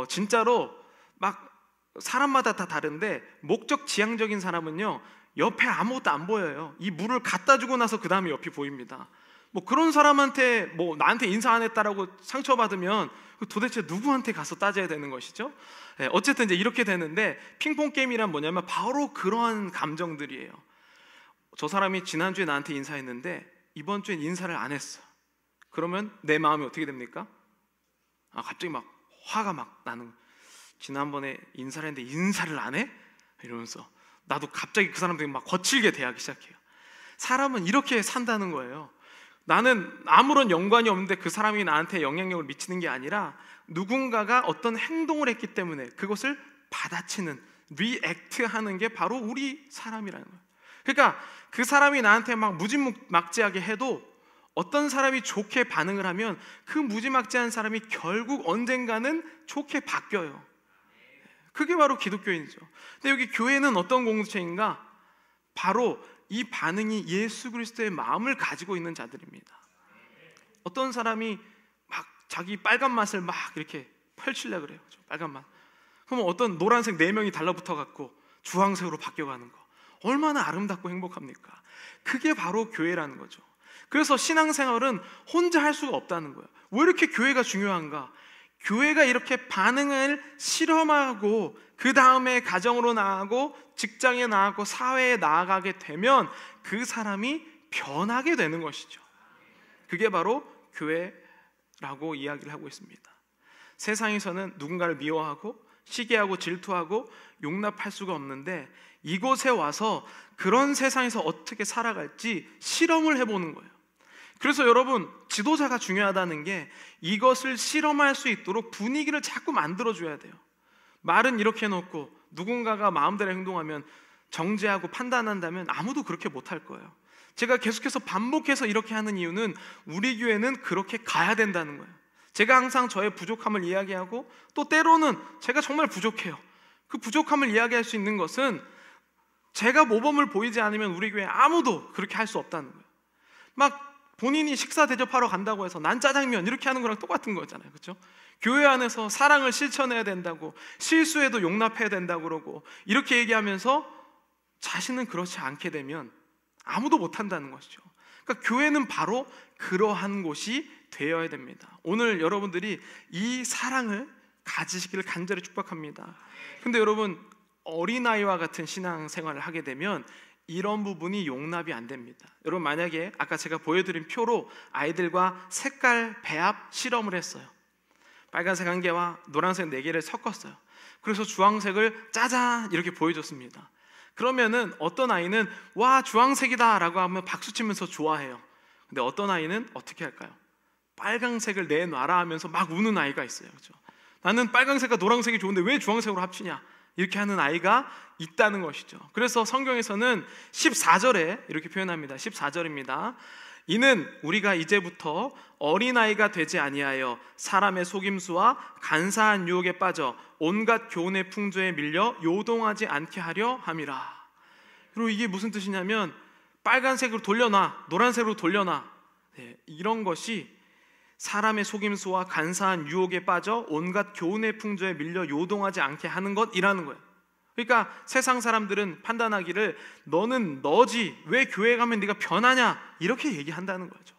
진짜로 막 사람마다 다 다른데, 목적 지향적인 사람은요, 옆에 아무것도 안 보여요. 이 물을 갖다 주고 나서 그 다음에 옆이 보입니다. 뭐 그런 사람한테 뭐 나한테 인사 안 했다라고 상처받으면 도대체 누구한테 가서 따져야 되는 것이죠? 어쨌든 이제 이렇게 되는데, 핑퐁 게임이란 뭐냐면 바로 그러한 감정들이에요. 저 사람이 지난주에 나한테 인사했는데 이번 주엔 인사를 안 했어. 그러면 내 마음이 어떻게 됩니까? 갑자기 막 화가 막 나는 거예요. 지난번에 인사를 했는데 인사를 안 해? 이러면서 나도 갑자기 그 사람들이 막 거칠게 대하기 시작해요. 사람은 이렇게 산다는 거예요. 나는 아무런 연관이 없는데 그 사람이 나한테 영향력을 미치는 게 아니라 누군가가 어떤 행동을 했기 때문에 그것을 받아치는, 리액트하는 게 바로 우리 사람이라는 거예요. 그러니까 그 사람이 나한테 막 무지막지하게 해도 어떤 사람이 좋게 반응을 하면 그 무지막지한 사람이 결국 언젠가는 좋게 바뀌어요. 그게 바로 기독교인이죠. 근데 여기 교회는 어떤 공동체인가? 바로 이 반응이 예수 그리스도의 마음을 가지고 있는 자들입니다. 어떤 사람이 막 자기 빨간 맛을 막 이렇게 펼치려고 그래요. 빨간 맛. 그러면 어떤 노란색 4명이 달라붙어 갖고 주황색으로 바뀌어가는 거, 얼마나 아름답고 행복합니까? 그게 바로 교회라는 거죠. 그래서 신앙생활은 혼자 할 수가 없다는 거예요. 왜 이렇게 교회가 중요한가? 교회가 이렇게 반응을 실험하고 그 다음에 가정으로 나아가고 직장에 나아가고 사회에 나아가게 되면 그 사람이 변하게 되는 것이죠. 그게 바로 교회라고 이야기를 하고 있습니다. 세상에서는 누군가를 미워하고 시기하고 질투하고 용납할 수가 없는데, 이곳에 와서 그런 세상에서 어떻게 살아갈지 실험을 해보는 거예요. 그래서 여러분, 지도자가 중요하다는 게 이것을 실험할 수 있도록 분위기를 자꾸 만들어줘야 돼요. 말은 이렇게 해놓고 누군가가 마음대로 행동하면, 정죄하고 판단한다면 아무도 그렇게 못할 거예요. 제가 계속해서 반복해서 이렇게 하는 이유는 우리 교회는 그렇게 가야 된다는 거예요. 제가 항상 저의 부족함을 이야기하고, 또 때로는 제가 정말 부족해요. 그 부족함을 이야기할 수 있는 것은 제가 모범을 보이지 않으면 우리 교회 아무도 그렇게 할 수 없다는 거예요. 막 본인이 식사 대접하러 간다고 해서 난 짜장면 이렇게 하는 거랑 똑같은 거잖아요. 그렇죠? 교회 안에서 사랑을 실천해야 된다고, 실수해도 용납해야 된다고 그러고 이렇게 얘기하면서 자신은 그렇지 않게 되면 아무도 못한다는 것이죠. 그러니까 교회는 바로 그러한 곳이 되어야 됩니다. 오늘 여러분들이 이 사랑을 가지시기를 간절히 축복합니다. 근데 여러분, 어린아이와 같은 신앙생활을 하게 되면 이런 부분이 용납이 안 됩니다. 여러분, 만약에 아까 제가 보여드린 표로 아이들과 색깔 배합 실험을 했어요. 빨간색 1개와 노란색 4개를 섞었어요. 그래서 주황색을 짜잔 이렇게 보여줬습니다. 그러면은 어떤 아이는 와, 주황색이다 라고 하면 박수치면서 좋아해요. 근데 어떤 아이는 어떻게 할까요? 빨간색을 내놔라 하면서 막 우는 아이가 있어요. 그렇죠? 나는 빨간색과 노란색이 좋은데 왜 주황색으로 합치냐, 이렇게 하는 아이가 있다는 것이죠. 그래서 성경에서는 14절에 이렇게 표현합니다. 14절입니다. 이는 우리가 이제부터 어린아이가 되지 아니하여 사람의 속임수와 간사한 유혹에 빠져 온갖 교훈의 풍조에 밀려 요동하지 않게 하려 함이라. 그리고 이게 무슨 뜻이냐면, 빨간색으로 돌려놔, 노란색으로 돌려놔, 이런 것이 사람의 속임수와 간사한 유혹에 빠져 온갖 교훈의 풍조에 밀려 요동하지 않게 하는 것이라는 거예요. 그러니까 세상 사람들은 판단하기를 너는 너지 왜 교회 가면 네가 변하냐, 이렇게 얘기한다는 거죠.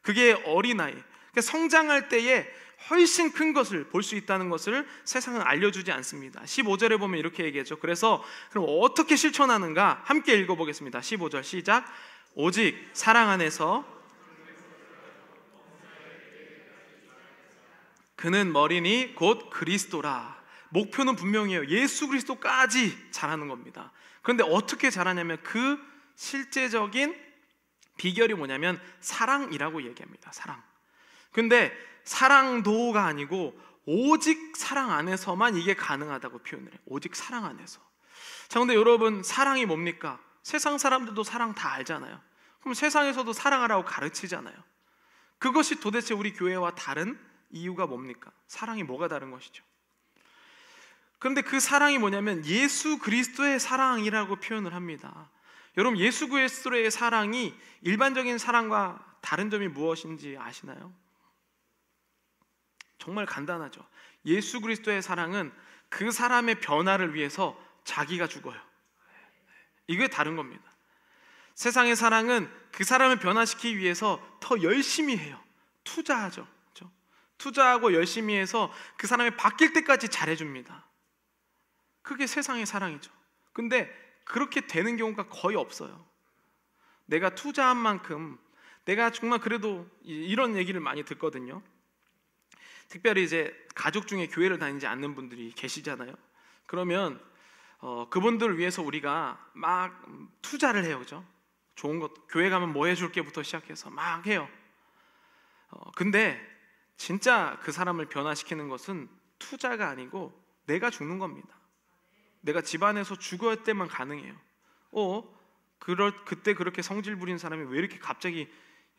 그게 어린아이, 그러니까 성장할 때에 훨씬 큰 것을 볼 수 있다는 것을 세상은 알려주지 않습니다. 15절에 보면 이렇게 얘기했죠. 그래서 그럼 어떻게 실천하는가 함께 읽어보겠습니다. 15절 시작. 오직 사랑 안에서 그는 머리니 곧 그리스도라. 목표는 분명해요. 예수 그리스도까지 자라는 겁니다. 그런데 어떻게 자라냐면 그 실제적인 비결이 뭐냐면 사랑이라고 얘기합니다. 사랑. 근데 사랑도가 아니고 오직 사랑 안에서만 이게 가능하다고 표현을 해요. 오직 사랑 안에서. 자, 근데 여러분, 사랑이 뭡니까? 세상 사람들도 사랑 다 알잖아요. 그럼 세상에서도 사랑하라고 가르치잖아요. 그것이 도대체 우리 교회와 다른 이유가 뭡니까? 사랑이 뭐가 다른 것이죠? 그런데 그 사랑이 뭐냐면 예수 그리스도의 사랑이라고 표현을 합니다. 여러분, 예수 그리스도의 사랑이 일반적인 사랑과 다른 점이 무엇인지 아시나요? 정말 간단하죠. 예수 그리스도의 사랑은 그 사람의 변화를 위해서 자기가 죽어요. 이게 다른 겁니다. 세상의 사랑은 그 사람을 변화시키기 위해서 더 열심히 해요. 투자하죠. 그렇죠? 투자하고 열심히 해서 그 사람이 바뀔 때까지 잘해줍니다. 그게 세상의 사랑이죠. 근데 그렇게 되는 경우가 거의 없어요. 내가 투자한 만큼, 내가 정말 그래도 이런 얘기를 많이 듣거든요. 특별히 이제 가족 중에 교회를 다니지 않는 분들이 계시잖아요. 그러면 그분들을 위해서 우리가 막 투자를 해요. 그죠? 좋은 것, 교회 가면 뭐 해줄게부터 시작해서 막 해요. 근데 진짜 그 사람을 변화시키는 것은 투자가 아니고 내가 죽는 겁니다. 내가 집안에서 죽을 때만 가능해요. 그때 그렇게 성질 부린 사람이 왜 이렇게 갑자기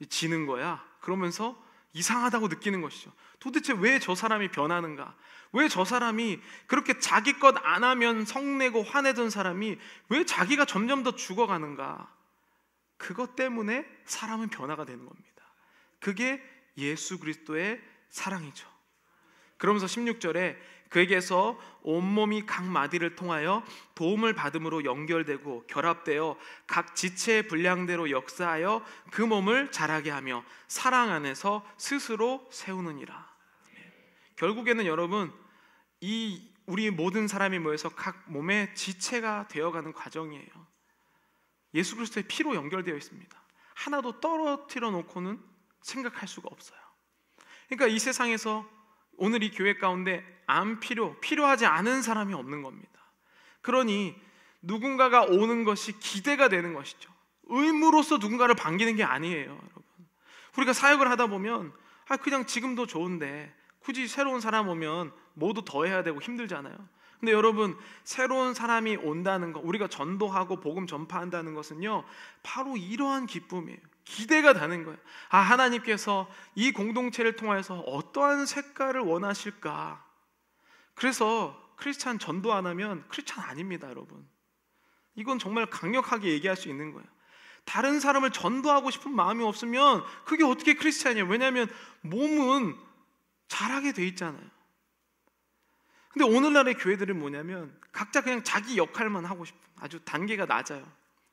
지는 거야? 그러면서 이상하다고 느끼는 것이죠. 도대체 왜 저 사람이 변하는가? 왜 저 사람이 그렇게 자기 것 안 하면 성내고 화내던 사람이 왜 자기가 점점 더 죽어가는가? 그것 때문에 사람은 변화가 되는 겁니다. 그게 예수 그리스도의 사랑이죠. 그러면서 16절에 그에게서 온몸이 각 마디를 통하여 도움을 받음으로 연결되고 결합되어 각 지체의 분량대로 역사하여 그 몸을 자라게 하며 사랑 안에서 스스로 세우느니라. 결국에는 여러분, 우리 모든 사람이 모여서 각 몸의 지체가 되어가는 과정이에요. 예수 그리스도의 피로 연결되어 있습니다. 하나도 떨어뜨려 놓고는 생각할 수가 없어요. 그러니까 이 세상에서 오늘 이 교회 가운데 필요하지 않은 사람이 없는 겁니다. 그러니 누군가가 오는 것이 기대가 되는 것이죠. 의무로서 누군가를 반기는 게 아니에요, 여러분. 우리가 사역을 하다 보면 그냥 지금도 좋은데 굳이 새로운 사람 오면 모두 더 해야 되고 힘들잖아요. 근데 여러분, 새로운 사람이 온다는 것, 우리가 전도하고 복음 전파한다는 것은요, 바로 이러한 기쁨이에요. 기대가 되는 거예요. 하나님께서 이 공동체를 통해서 어떠한 색깔을 원하실까? 그래서 크리스찬 전도 안 하면 크리스찬 아닙니다, 여러분. 이건 정말 강력하게 얘기할 수 있는 거예요. 다른 사람을 전도하고 싶은 마음이 없으면 그게 어떻게 크리스찬이에요? 왜냐하면 몸은 잘하게 돼 있잖아요. 근데 오늘날의 교회들은 뭐냐면 각자 그냥 자기 역할만 하고 싶은, 아주 단계가 낮아요.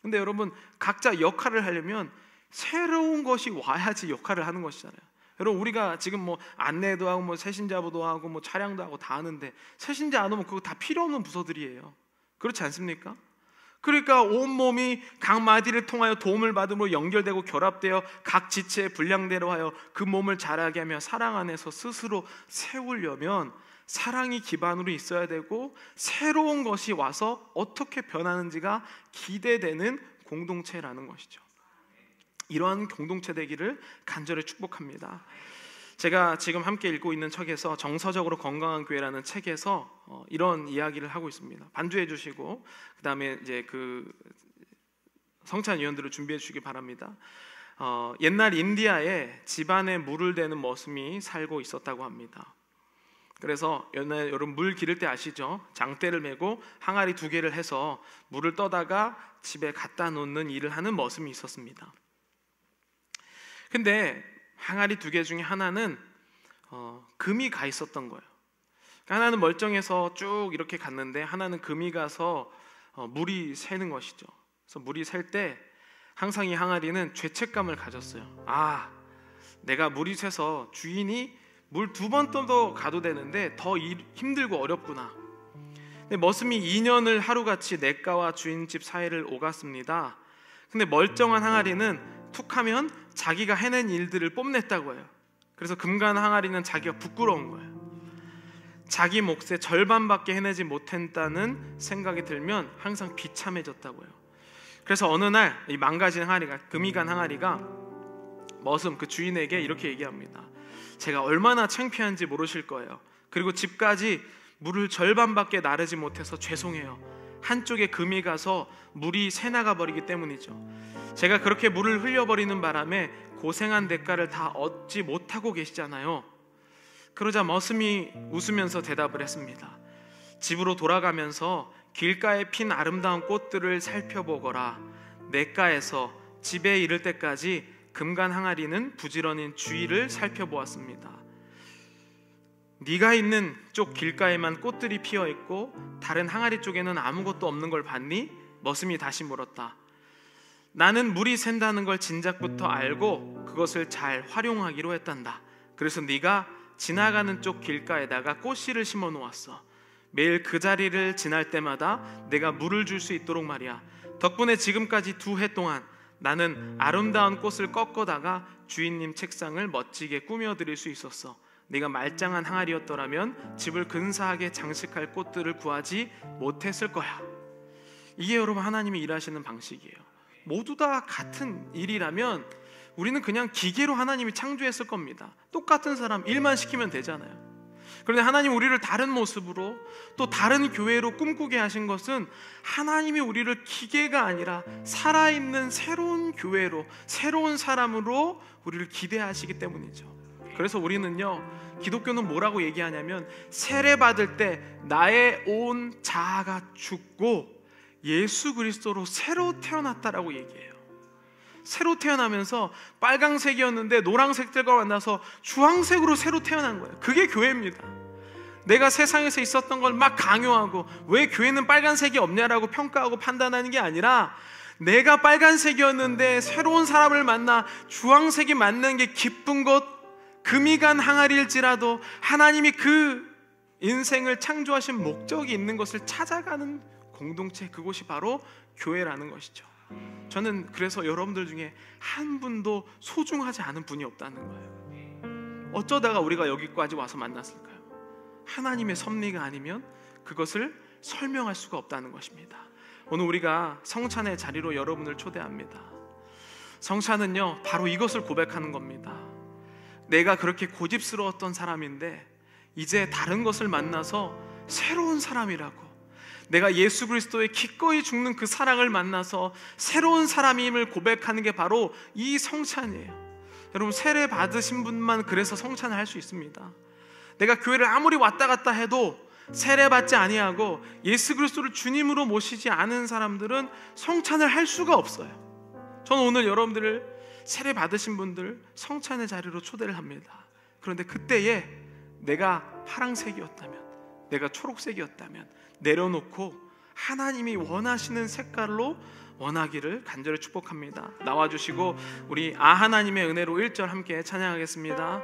근데 여러분, 각자 역할을 하려면 새로운 것이 와야지 역할을 하는 것이잖아요. 여러분, 우리가 지금 뭐 안내도 하고 뭐 새신자부도 하고 뭐 차량도 하고 다 하는데 새신자 안 오면 그거 다 필요 없는 부서들이에요. 그렇지 않습니까? 그러니까 온몸이 각 마디를 통하여 도움을 받음으로 연결되고 결합되어 각 지체의 분량대로 하여 그 몸을 자라게 하며 사랑 안에서 스스로 세우려면 사랑이 기반으로 있어야 되고 새로운 것이 와서 어떻게 변하는지가 기대되는 공동체라는 것이죠. 이러한 공동체 되기를 간절히 축복합니다. 제가 지금 함께 읽고 있는 책에서 정서적으로 건강한 교회라는 책에서 이런 이야기를 하고 있습니다. 반주해 주시고 그 다음에 이제 그 성찬 위원들을 준비해 주시기 바랍니다. 옛날 인디아에 집안에 물을 대는 머슴이 살고 있었다고 합니다. 그래서 여러분, 물 기를 때 아시죠? 장대를 메고 항아리 2개를 해서 물을 떠다가 집에 갖다 놓는 일을 하는 머슴이 있었습니다. 근데 항아리 2개 중에 하나는 금이 가 있었던 거예요. 하나는 멀쩡해서 쭉 이렇게 갔는데 하나는 금이 가서 물이 새는 것이죠. 그래서 물이 셀 때 항상 이 항아리는 죄책감을 가졌어요. 내가 물이 새서 주인이 물 2번 더 가도 되는데 더 힘들고 어렵구나. 근데 머슴이 2년을 하루같이 냇가와 주인집 사이를 오갔습니다. 근데 멀쩡한 항아리는 툭하면 자기가 해낸 일들을 뽐냈다고 해요. 그래서 금간 항아리는 자기가 부끄러운 거예요. 자기 몫의 절반밖에 해내지 못했다는 생각이 들면 항상 비참해졌다고 해요. 그래서 어느 날 이 망가진 항아리가, 금이 간 항아리가 머슴 그 주인에게 이렇게 얘기합니다. 제가 얼마나 창피한지 모르실 거예요. 그리고 집까지 물을 절반밖에 나르지 못해서 죄송해요. 한쪽에 금이 가서 물이 새나가 버리기 때문이죠. 제가 그렇게 물을 흘려버리는 바람에 고생한 대가를 다 얻지 못하고 계시잖아요. 그러자 머슴이 웃으면서 대답을 했습니다. 집으로 돌아가면서 길가에 핀 아름다운 꽃들을 살펴보거라. 냇가에서 집에 이를 때까지 금간 항아리는 부지런히 주위를 살펴보았습니다. 네가 있는 쪽 길가에만 꽃들이 피어 있고 다른 항아리 쪽에는 아무것도 없는 걸 봤니? 머슴이 다시 물었다. 나는 물이 샌다는 걸 진작부터 알고 그것을 잘 활용하기로 했단다. 그래서 네가 지나가는 쪽 길가에다가 꽃씨를 심어 놓았어. 매일 그 자리를 지날 때마다 내가 물을 줄 수 있도록 말이야. 덕분에 지금까지 2해 동안 나는 아름다운 꽃을 꺾어다가 주인님 책상을 멋지게 꾸며드릴 수 있었어. 네가 말짱한 항아리였더라면 집을 근사하게 장식할 꽃들을 구하지 못했을 거야. 이게 여러분 하나님이 일하시는 방식이에요. 모두 다 같은 일이라면 우리는 그냥 기계로 하나님이 창조했을 겁니다. 똑같은 사람 일만 시키면 되잖아요. 그런데 하나님 우리를 다른 모습으로 또 다른 교회로 꿈꾸게 하신 것은 하나님이 우리를 기계가 아니라 살아있는 새로운 교회로, 새로운 사람으로 우리를 기대하시기 때문이죠. 그래서 우리는요, 기독교는 뭐라고 얘기하냐면 세례받을 때 나의 온 자아가 죽고 예수 그리스도로 새로 태어났다라고 얘기해요. 새로 태어나면서 빨강색이었는데 노란색들과 만나서 주황색으로 새로 태어난 거예요. 그게 교회입니다. 내가 세상에서 있었던 걸 막 강요하고 왜 교회는 빨간색이 없냐라고 평가하고 판단하는 게 아니라 내가 빨간색이었는데 새로운 사람을 만나 주황색이 맞는 게 기쁜 것, 금이 간 항아리일지라도 하나님이 그 인생을 창조하신 목적이 있는 것을 찾아가는 공동체, 그곳이 바로 교회라는 것이죠. 저는 그래서 여러분들 중에 한 분도 소중하지 않은 분이 없다는 거예요. 어쩌다가 우리가 여기까지 와서 만났을까요? 하나님의 섭리가 아니면 그것을 설명할 수가 없다는 것입니다. 오늘 우리가 성찬의 자리로 여러분을 초대합니다. 성찬은요, 바로 이것을 고백하는 겁니다. 내가 그렇게 고집스러웠던 사람인데 이제 다른 것을 만나서 새로운 사람이라고, 내가 예수 그리스도의 기꺼이 죽는 그 사랑을 만나서 새로운 사람임을 고백하는 게 바로 이 성찬이에요. 여러분, 세례 받으신 분만 그래서 성찬을 할 수 있습니다. 내가 교회를 아무리 왔다 갔다 해도 세례 받지 아니하고 예수 그리스도를 주님으로 모시지 않은 사람들은 성찬을 할 수가 없어요. 저는 오늘 여러분들을 세례 받으신 분들 성찬의 자리로 초대를 합니다. 그런데 그때에 내가 파랑색이었다면, 내가 초록색이었다면 내려놓고 하나님이 원하시는 색깔로 원하기를 간절히 축복합니다. 나와주시고 우리 하나님의 은혜로 1절 함께 찬양하겠습니다.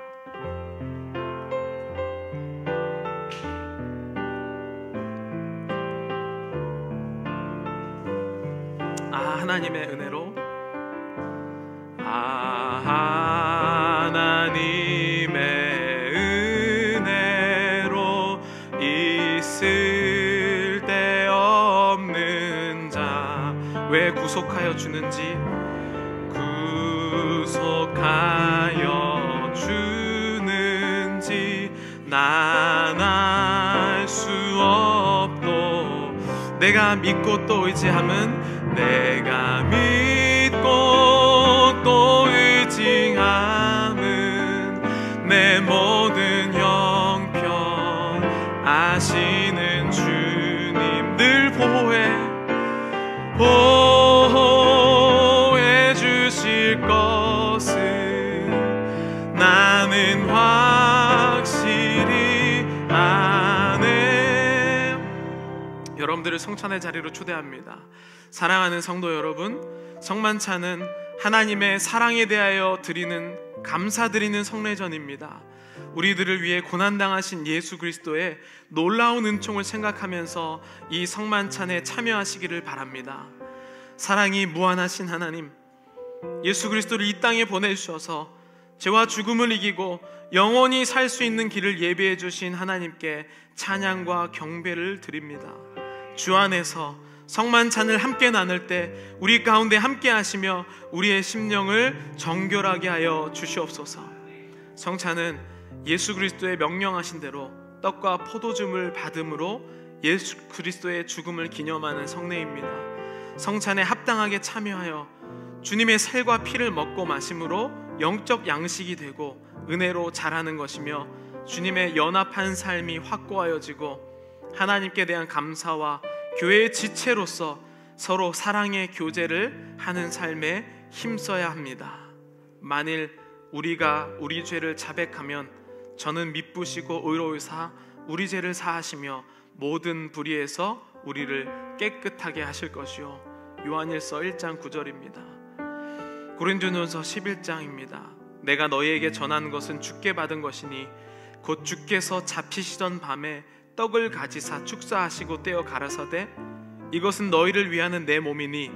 하나님의 은혜로, 하나님의 은혜로 있을 데 없는 자 왜 구속하여 주는지, 구속하여 주는지 난 알 수 없도 내가 믿고 또 의지함은, 내가 믿고 또 의지함은 내 모든 형편 아시는 주님 늘 보호해 주실 것을 나는 확실히 아네. 여러분들을 성찬의 자리로 초대합니다. 사랑하는 성도 여러분, 성만찬은 하나님의 사랑에 대하여 드리는, 감사드리는 성례전입니다. 우리들을 위해 고난당하신 예수 그리스도의 놀라운 은총을 생각하면서 이 성만찬에 참여하시기를 바랍니다. 사랑이 무한하신 하나님, 예수 그리스도를 이 땅에 보내주셔서 죄와 죽음을 이기고 영원히 살 수 있는 길을 예비해 주신 하나님께 찬양과 경배를 드립니다. 주 안에서 성만찬을 함께 나눌 때 우리 가운데 함께 하시며 우리의 심령을 정결하게 하여 주시옵소서. 성찬은 예수 그리스도의 명령하신 대로 떡과 포도즙을 받음으로 예수 그리스도의 죽음을 기념하는 성례입니다. 성찬에 합당하게 참여하여 주님의 살과 피를 먹고 마심으로 영적 양식이 되고 은혜로 자라는 것이며 주님의 연합한 삶이 확고하여지고 하나님께 대한 감사와 교회의 지체로서 서로 사랑의 교제를 하는 삶에 힘써야 합니다. 만일 우리가 우리 죄를 자백하면 저는 미쁘시고 의로우사 우리 죄를 사하시며 모든 불의에서 우리를 깨끗하게 하실 것이요. 요한일서 1장 9절입니다. 고린도전서 11장입니다. 내가 너희에게 전한 것은 주께 받은 것이니 곧 주께서 잡히시던 밤에 떡을 가지사 축사하시고 떼어 가라사대 이것은 너희를 위하는 내 몸이니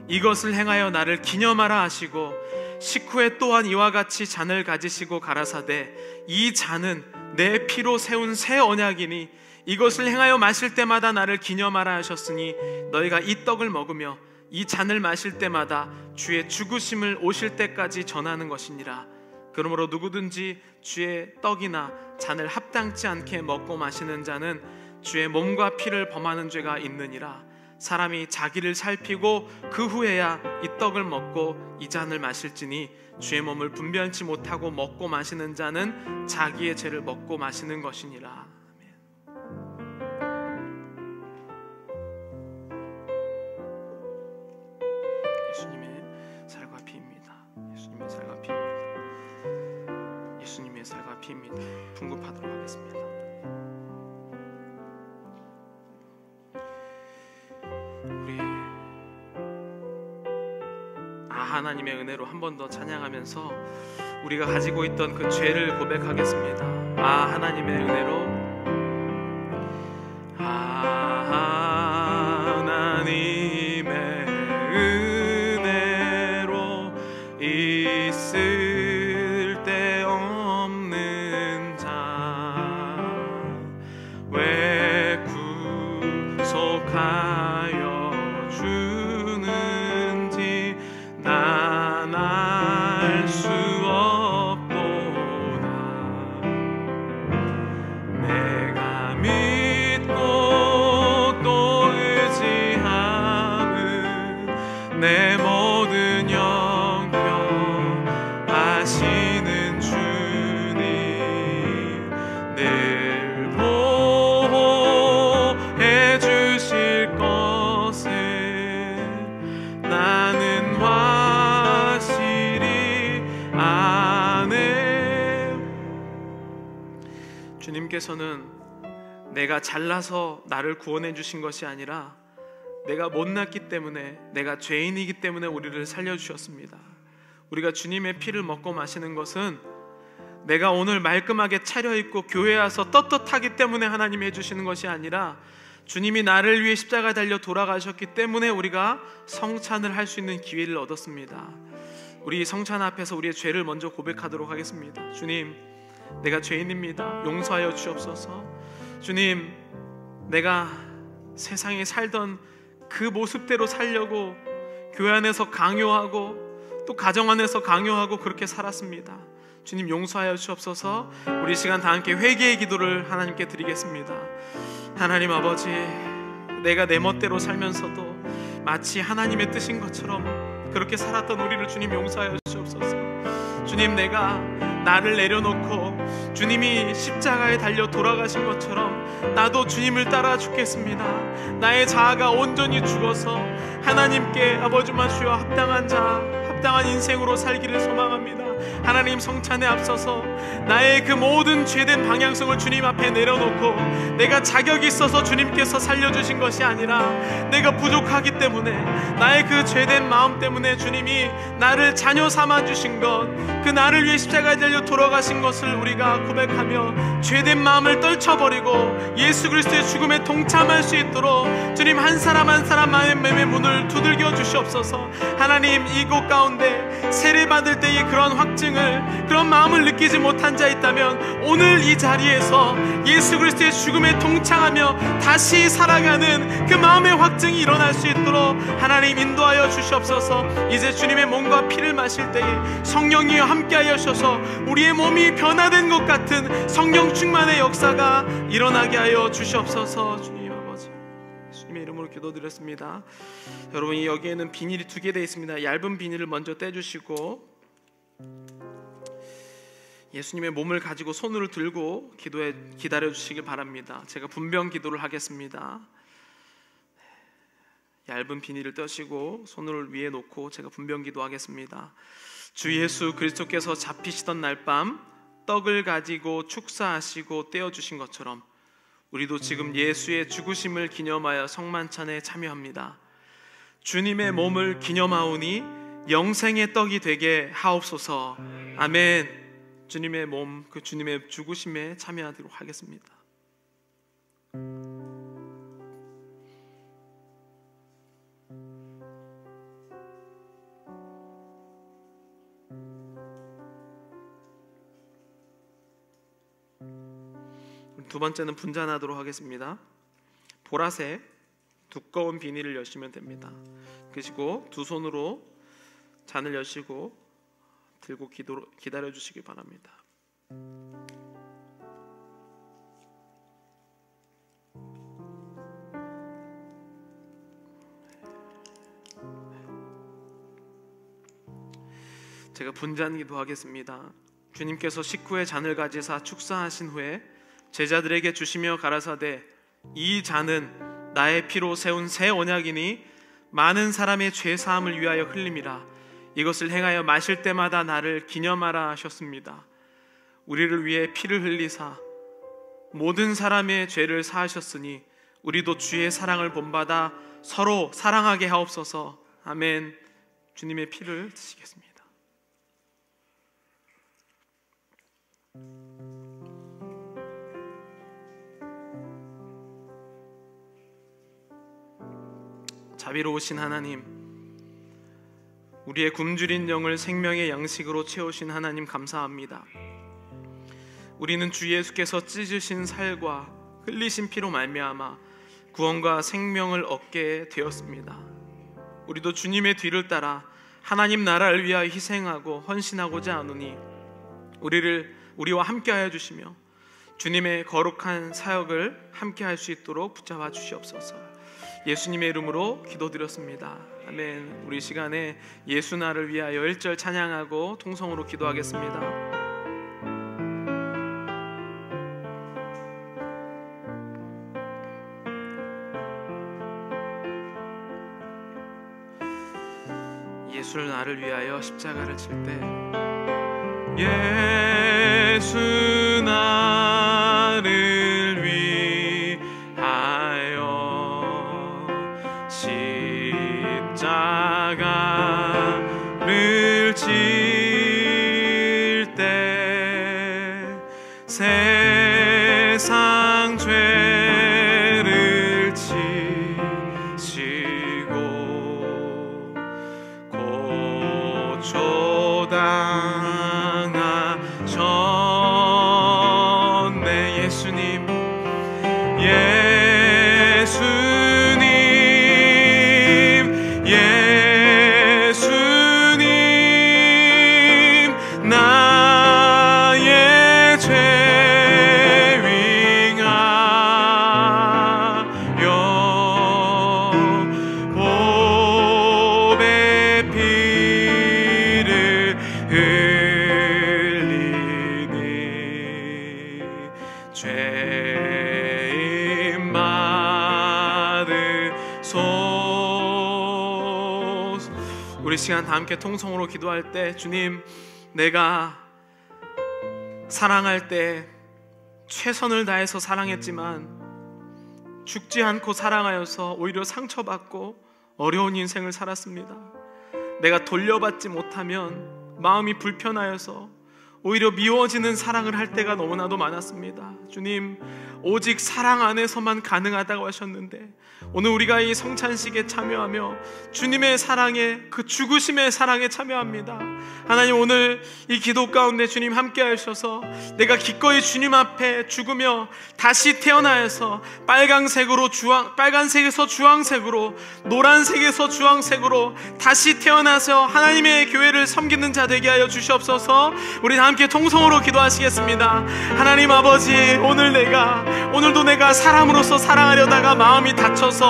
이것을 행하여 나를 기념하라 하시고 식후에 또한 이와 같이 잔을 가지시고 가라사대 이 잔은 내 피로 세운 새 언약이니 이것을 행하여 마실 때마다 나를 기념하라 하셨으니 너희가 이 떡을 먹으며 이 잔을 마실 때마다 주의 죽으심을 오실 때까지 전하는 것이니라. 그러므로 누구든지 주의 떡이나 잔을 합당치 않게 먹고 마시는 자는 주의 몸과 피를 범하는 죄가 있느니라. 사람이 자기를 살피고 그 후에야 이 떡을 먹고 이 잔을 마실지니 주의 몸을 분별치 못하고 먹고 마시는 자는 자기의 죄를 먹고 마시는 것이니라. 예수님의 살과 피입니다. 예수님의 살과 피입니다. 예수님의 살과 피입니다. 풍급하도록 하겠습니다. 우리 하나님의 은혜로 한 번 더 찬양하면서 우리가 가지고 있던 그 죄를 고백하겠습니다. 하나님의 은혜로 하나님의 은혜로 있을 데 없는 자 왜 구속하여 주는지 난 알 수 없도다. 내가 믿고 또 의지하는 내 모든 영병 아시는 주님 늘 보호해 주실 것을 나는 확실히 아네. 주님께서는 내가 잘나서 나를 구원해 주신 것이 아니라 내가 못났기 때문에, 내가 죄인이기 때문에 우리를 살려주셨습니다. 우리가 주님의 피를 먹고 마시는 것은 내가 오늘 말끔하게 차려입고 교회에 와서 떳떳하기 때문에 하나님이 해주시는 것이 아니라 주님이 나를 위해 십자가에 달려 돌아가셨기 때문에 우리가 성찬을 할 수 있는 기회를 얻었습니다. 우리 성찬 앞에서 우리의 죄를 먼저 고백하도록 하겠습니다. 주님, 내가 죄인입니다. 용서하여 주옵소서. 주님, 내가 세상에 살던 그 모습대로 살려고 교회 안에서 강요하고 또 가정 안에서 강요하고 그렇게 살았습니다. 주님, 용서하여 주옵소서. 우리 시간 다 함께 회개의 기도를 하나님께 드리겠습니다. 하나님 아버지, 내가 내 멋대로 살면서도 마치 하나님의 뜻인 것처럼 그렇게 살았던 우리를 주님 용서하여 주옵소서. 주님, 내가 나를 내려놓고 주님이 십자가에 달려 돌아가신 것처럼 나도 주님을 따라 죽겠습니다. 나의 자아가 온전히 죽어서 하나님께 아버지만 주여 합당한 자, 합당한 인생으로 살기를 소망합니다. 하나님, 성찬에 앞서서 나의 그 모든 죄된 방향성을 주님 앞에 내려놓고 내가 자격이 있어서 주님께서 살려주신 것이 아니라 내가 부족하기 때문에, 나의 그 죄된 마음 때문에 주님이 나를 자녀 삼아주신 것, 그 나를 위해 십자가에 달려 돌아가신 것을 우리가 고백하며 죄된 마음을 떨쳐버리고 예수 그리스도의 죽음에 동참할 수 있도록 주님 한 사람 한 사람 마음의 문을 두들겨 주시옵소서. 하나님, 이곳 가운데 세례받을 때의 그런 확증을, 그런 마음을 느끼지 못한 자 있다면 오늘 이 자리에서 예수 그리스도의 죽음에 동참하며 다시 살아가는 그 마음의 확증이 일어날 수 있도록 하나님 인도하여 주시옵소서. 이제 주님의 몸과 피를 마실 때에 성령이여 함께하여 주셔서 우리의 몸이 변화된 것 같은 성령 충만의 역사가 일어나게 하여 주시옵소서. 주님 아버지, 주님의 이름으로 기도드렸습니다. 여러분, 여기에는 비닐이 2개 되어 있습니다. 얇은 비닐을 먼저 떼주시고 예수님의 몸을 가지고 손으로 들고 기다려 주시길 바랍니다. 제가 분변 기도를 하겠습니다. 얇은 비닐을 떼시고 손을 위에 놓고 제가 분변 기도하겠습니다. 주 예수 그리스도께서 잡히시던 날 밤 떡을 가지고 축사하시고 떼어주신 것처럼 우리도 지금 예수의 죽으심을 기념하여 성만찬에 참여합니다. 주님의 몸을 기념하오니 영생의 떡이 되게 하옵소서. 아멘. 주님의 몸, 그 주님의 죽으심에 참여하도록 하겠습니다. 두 번째는 분잔하도록 하겠습니다. 보라색 두꺼운 비닐을 여시면 됩니다. 그리고 두 손으로 잔을 여시고 들고 기다려 주시기 바랍니다. 제가 분잔 기도하겠습니다. 주님께서 식후에 잔을 가지사 축사하신 후에 제자들에게 주시며 가라사대 이 잔은 나의 피로 세운 새 언약이니 많은 사람의 죄 사함을 위하여 흘림이라. 이것을 행하여 마실 때마다 나를 기념하라 하셨습니다. 우리를 위해 피를 흘리사 모든 사람의 죄를 사하셨으니 우리도 주의 사랑을 본받아 서로 사랑하게 하옵소서. 아멘. 주님의 피를 드시겠습니다. 자비로우신 하나님, 우리의 굶주린 영을 생명의 양식으로 채우신 하나님 감사합니다. 우리는 주 예수께서 찢으신 살과 흘리신 피로 말미암아 구원과 생명을 얻게 되었습니다. 우리도 주님의 뒤를 따라 하나님 나라를 위하여 희생하고 헌신하고자 하노니 우리와 함께하여 주시며 주님의 거룩한 사역을 함께할 수 있도록 붙잡아 주시옵소서. 예수님의 이름으로 기도드렸습니다. 아멘. 우리 시간에 예수 나를 위하여 1절 찬양하고 통성으로 기도하겠습니다. 예수를 나를 위하여 십자가를 칠 때 예수 나를 위하여 십자가를 칠 때 세상 죄를 지시고 고초당하셨네. 예수님 나의 죄 위하여 보배 피를 흘리니 죄임 받으소서. 우리 시간 다 함께 통성으로 기도할 때 주님, 내가 사랑할 때 최선을 다해서 사랑했지만 죽지 않고 사랑하여서 오히려 상처받고 어려운 인생을 살았습니다. 내가 돌려받지 못하면 마음이 불편하여서 오히려 미워지는 사랑을 할 때가 너무나도 많았습니다. 주님, 오직 사랑 안에서만 가능하다고 하셨는데 오늘 우리가 이 성찬식에 참여하며 주님의 사랑에, 그 죽으심의 사랑에 참여합니다. 하나님, 오늘 이 기도 가운데 주님 함께 하셔서 내가 기꺼이 주님 앞에 죽으며 다시 태어나서 빨간색에서 주황색으로, 노란색에서 주황색으로 다시 태어나서 하나님의 교회를 섬기는 자 되게 하여 주시옵소서. 우리 다 함께 통성으로 기도하시겠습니다. 하나님 아버지, 오늘도 내가 사람으로서 사랑하려다가 마음이 다쳐서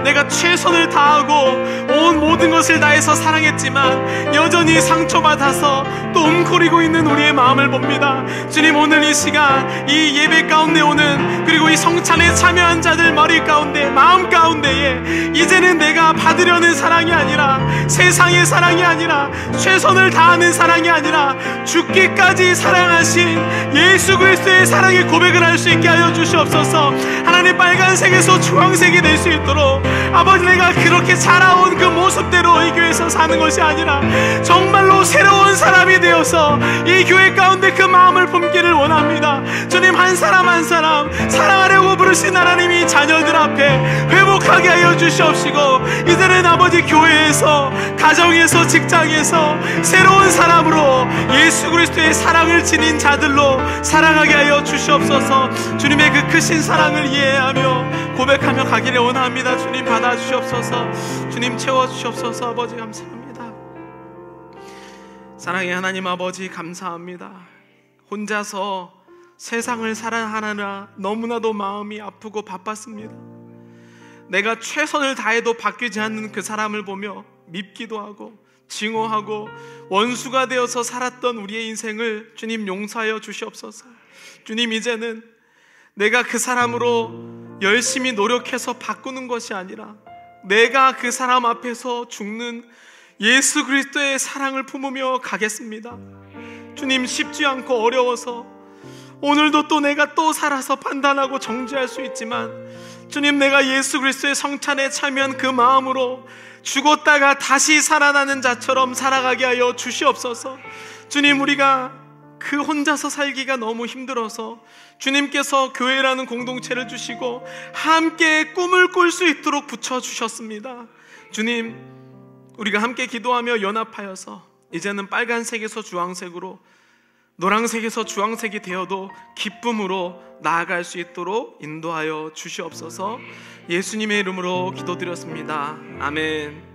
내가 최선을 다하고 온 모든 것을 다해서 사랑했지만 여전히 상처받아서 또 웅크리고 있는 우리의 마음을 봅니다. 주님, 오늘 이 시간 이 예배 가운데 오는, 그리고 이 성찬에 참여한 자들 머리 가운데, 마음 가운데에 이제는 내가 받으려는 사랑이 아니라, 세상의 사랑이 아니라, 최선을 다하는 사랑이 아니라 죽기까지 사랑하신 예수 그리스도의 사랑의 고백을 할 수 있게 하여 주시옵소서. 하나님, 빨간색에서 주황색이 될 수 있도록 아버지, 내가 그렇게 자라온 그 모습대로 이 교회에서 사는 것이 아니라 정말로 새로운 사람이 되어서 이 교회 가운데 그 마음을 품기를 원합니다. 주님, 한 사람 한 사람 사랑하려고 부르신 하나님이 자녀들 앞에 회복하게 하여 주시옵시고, 이제는 아버지 교회에서, 가정에서, 직장에서 새로운 사람으로 예수 그리스도의 사랑을 지닌 자들로 살아가게 하여 주시옵소서. 주님의 그 크신 사랑을 이해하며 고백하며 가기를 원합니다. 주님, 받아주시옵소서. 주님, 채워주시옵소서. 아버지, 감사합니다. 사랑의 하나님 아버지, 감사합니다. 혼자서 세상을 사랑하느라 너무나도 마음이 아프고 바빴습니다. 내가 최선을 다해도 바뀌지 않는 그 사람을 보며 밉기도 하고 증오하고 원수가 되어서 살았던 우리의 인생을 주님 용서하여 주시옵소서. 주님, 이제는 내가 그 사람으로 열심히 노력해서 바꾸는 것이 아니라 내가 그 사람 앞에서 죽는 예수 그리스도의 사랑을 품으며 가겠습니다. 주님, 쉽지 않고 어려워서 오늘도 또 내가 또 살아서 판단하고 정죄할 수 있지만, 주님, 내가 예수 그리스도의 성찬에 참여한 그 마음으로 죽었다가 다시 살아나는 자처럼 살아가게 하여 주시옵소서. 주님, 우리가 그 혼자서 살기가 너무 힘들어서 주님께서 교회라는 공동체를 주시고 함께 꿈을 꿀 수 있도록 붙여주셨습니다. 주님, 우리가 함께 기도하며 연합하여서 이제는 빨간색에서 주황색으로, 노란색에서 주황색이 되어도 기쁨으로 나아갈 수 있도록 인도하여 주시옵소서. 예수님의 이름으로 기도드렸습니다. 아멘.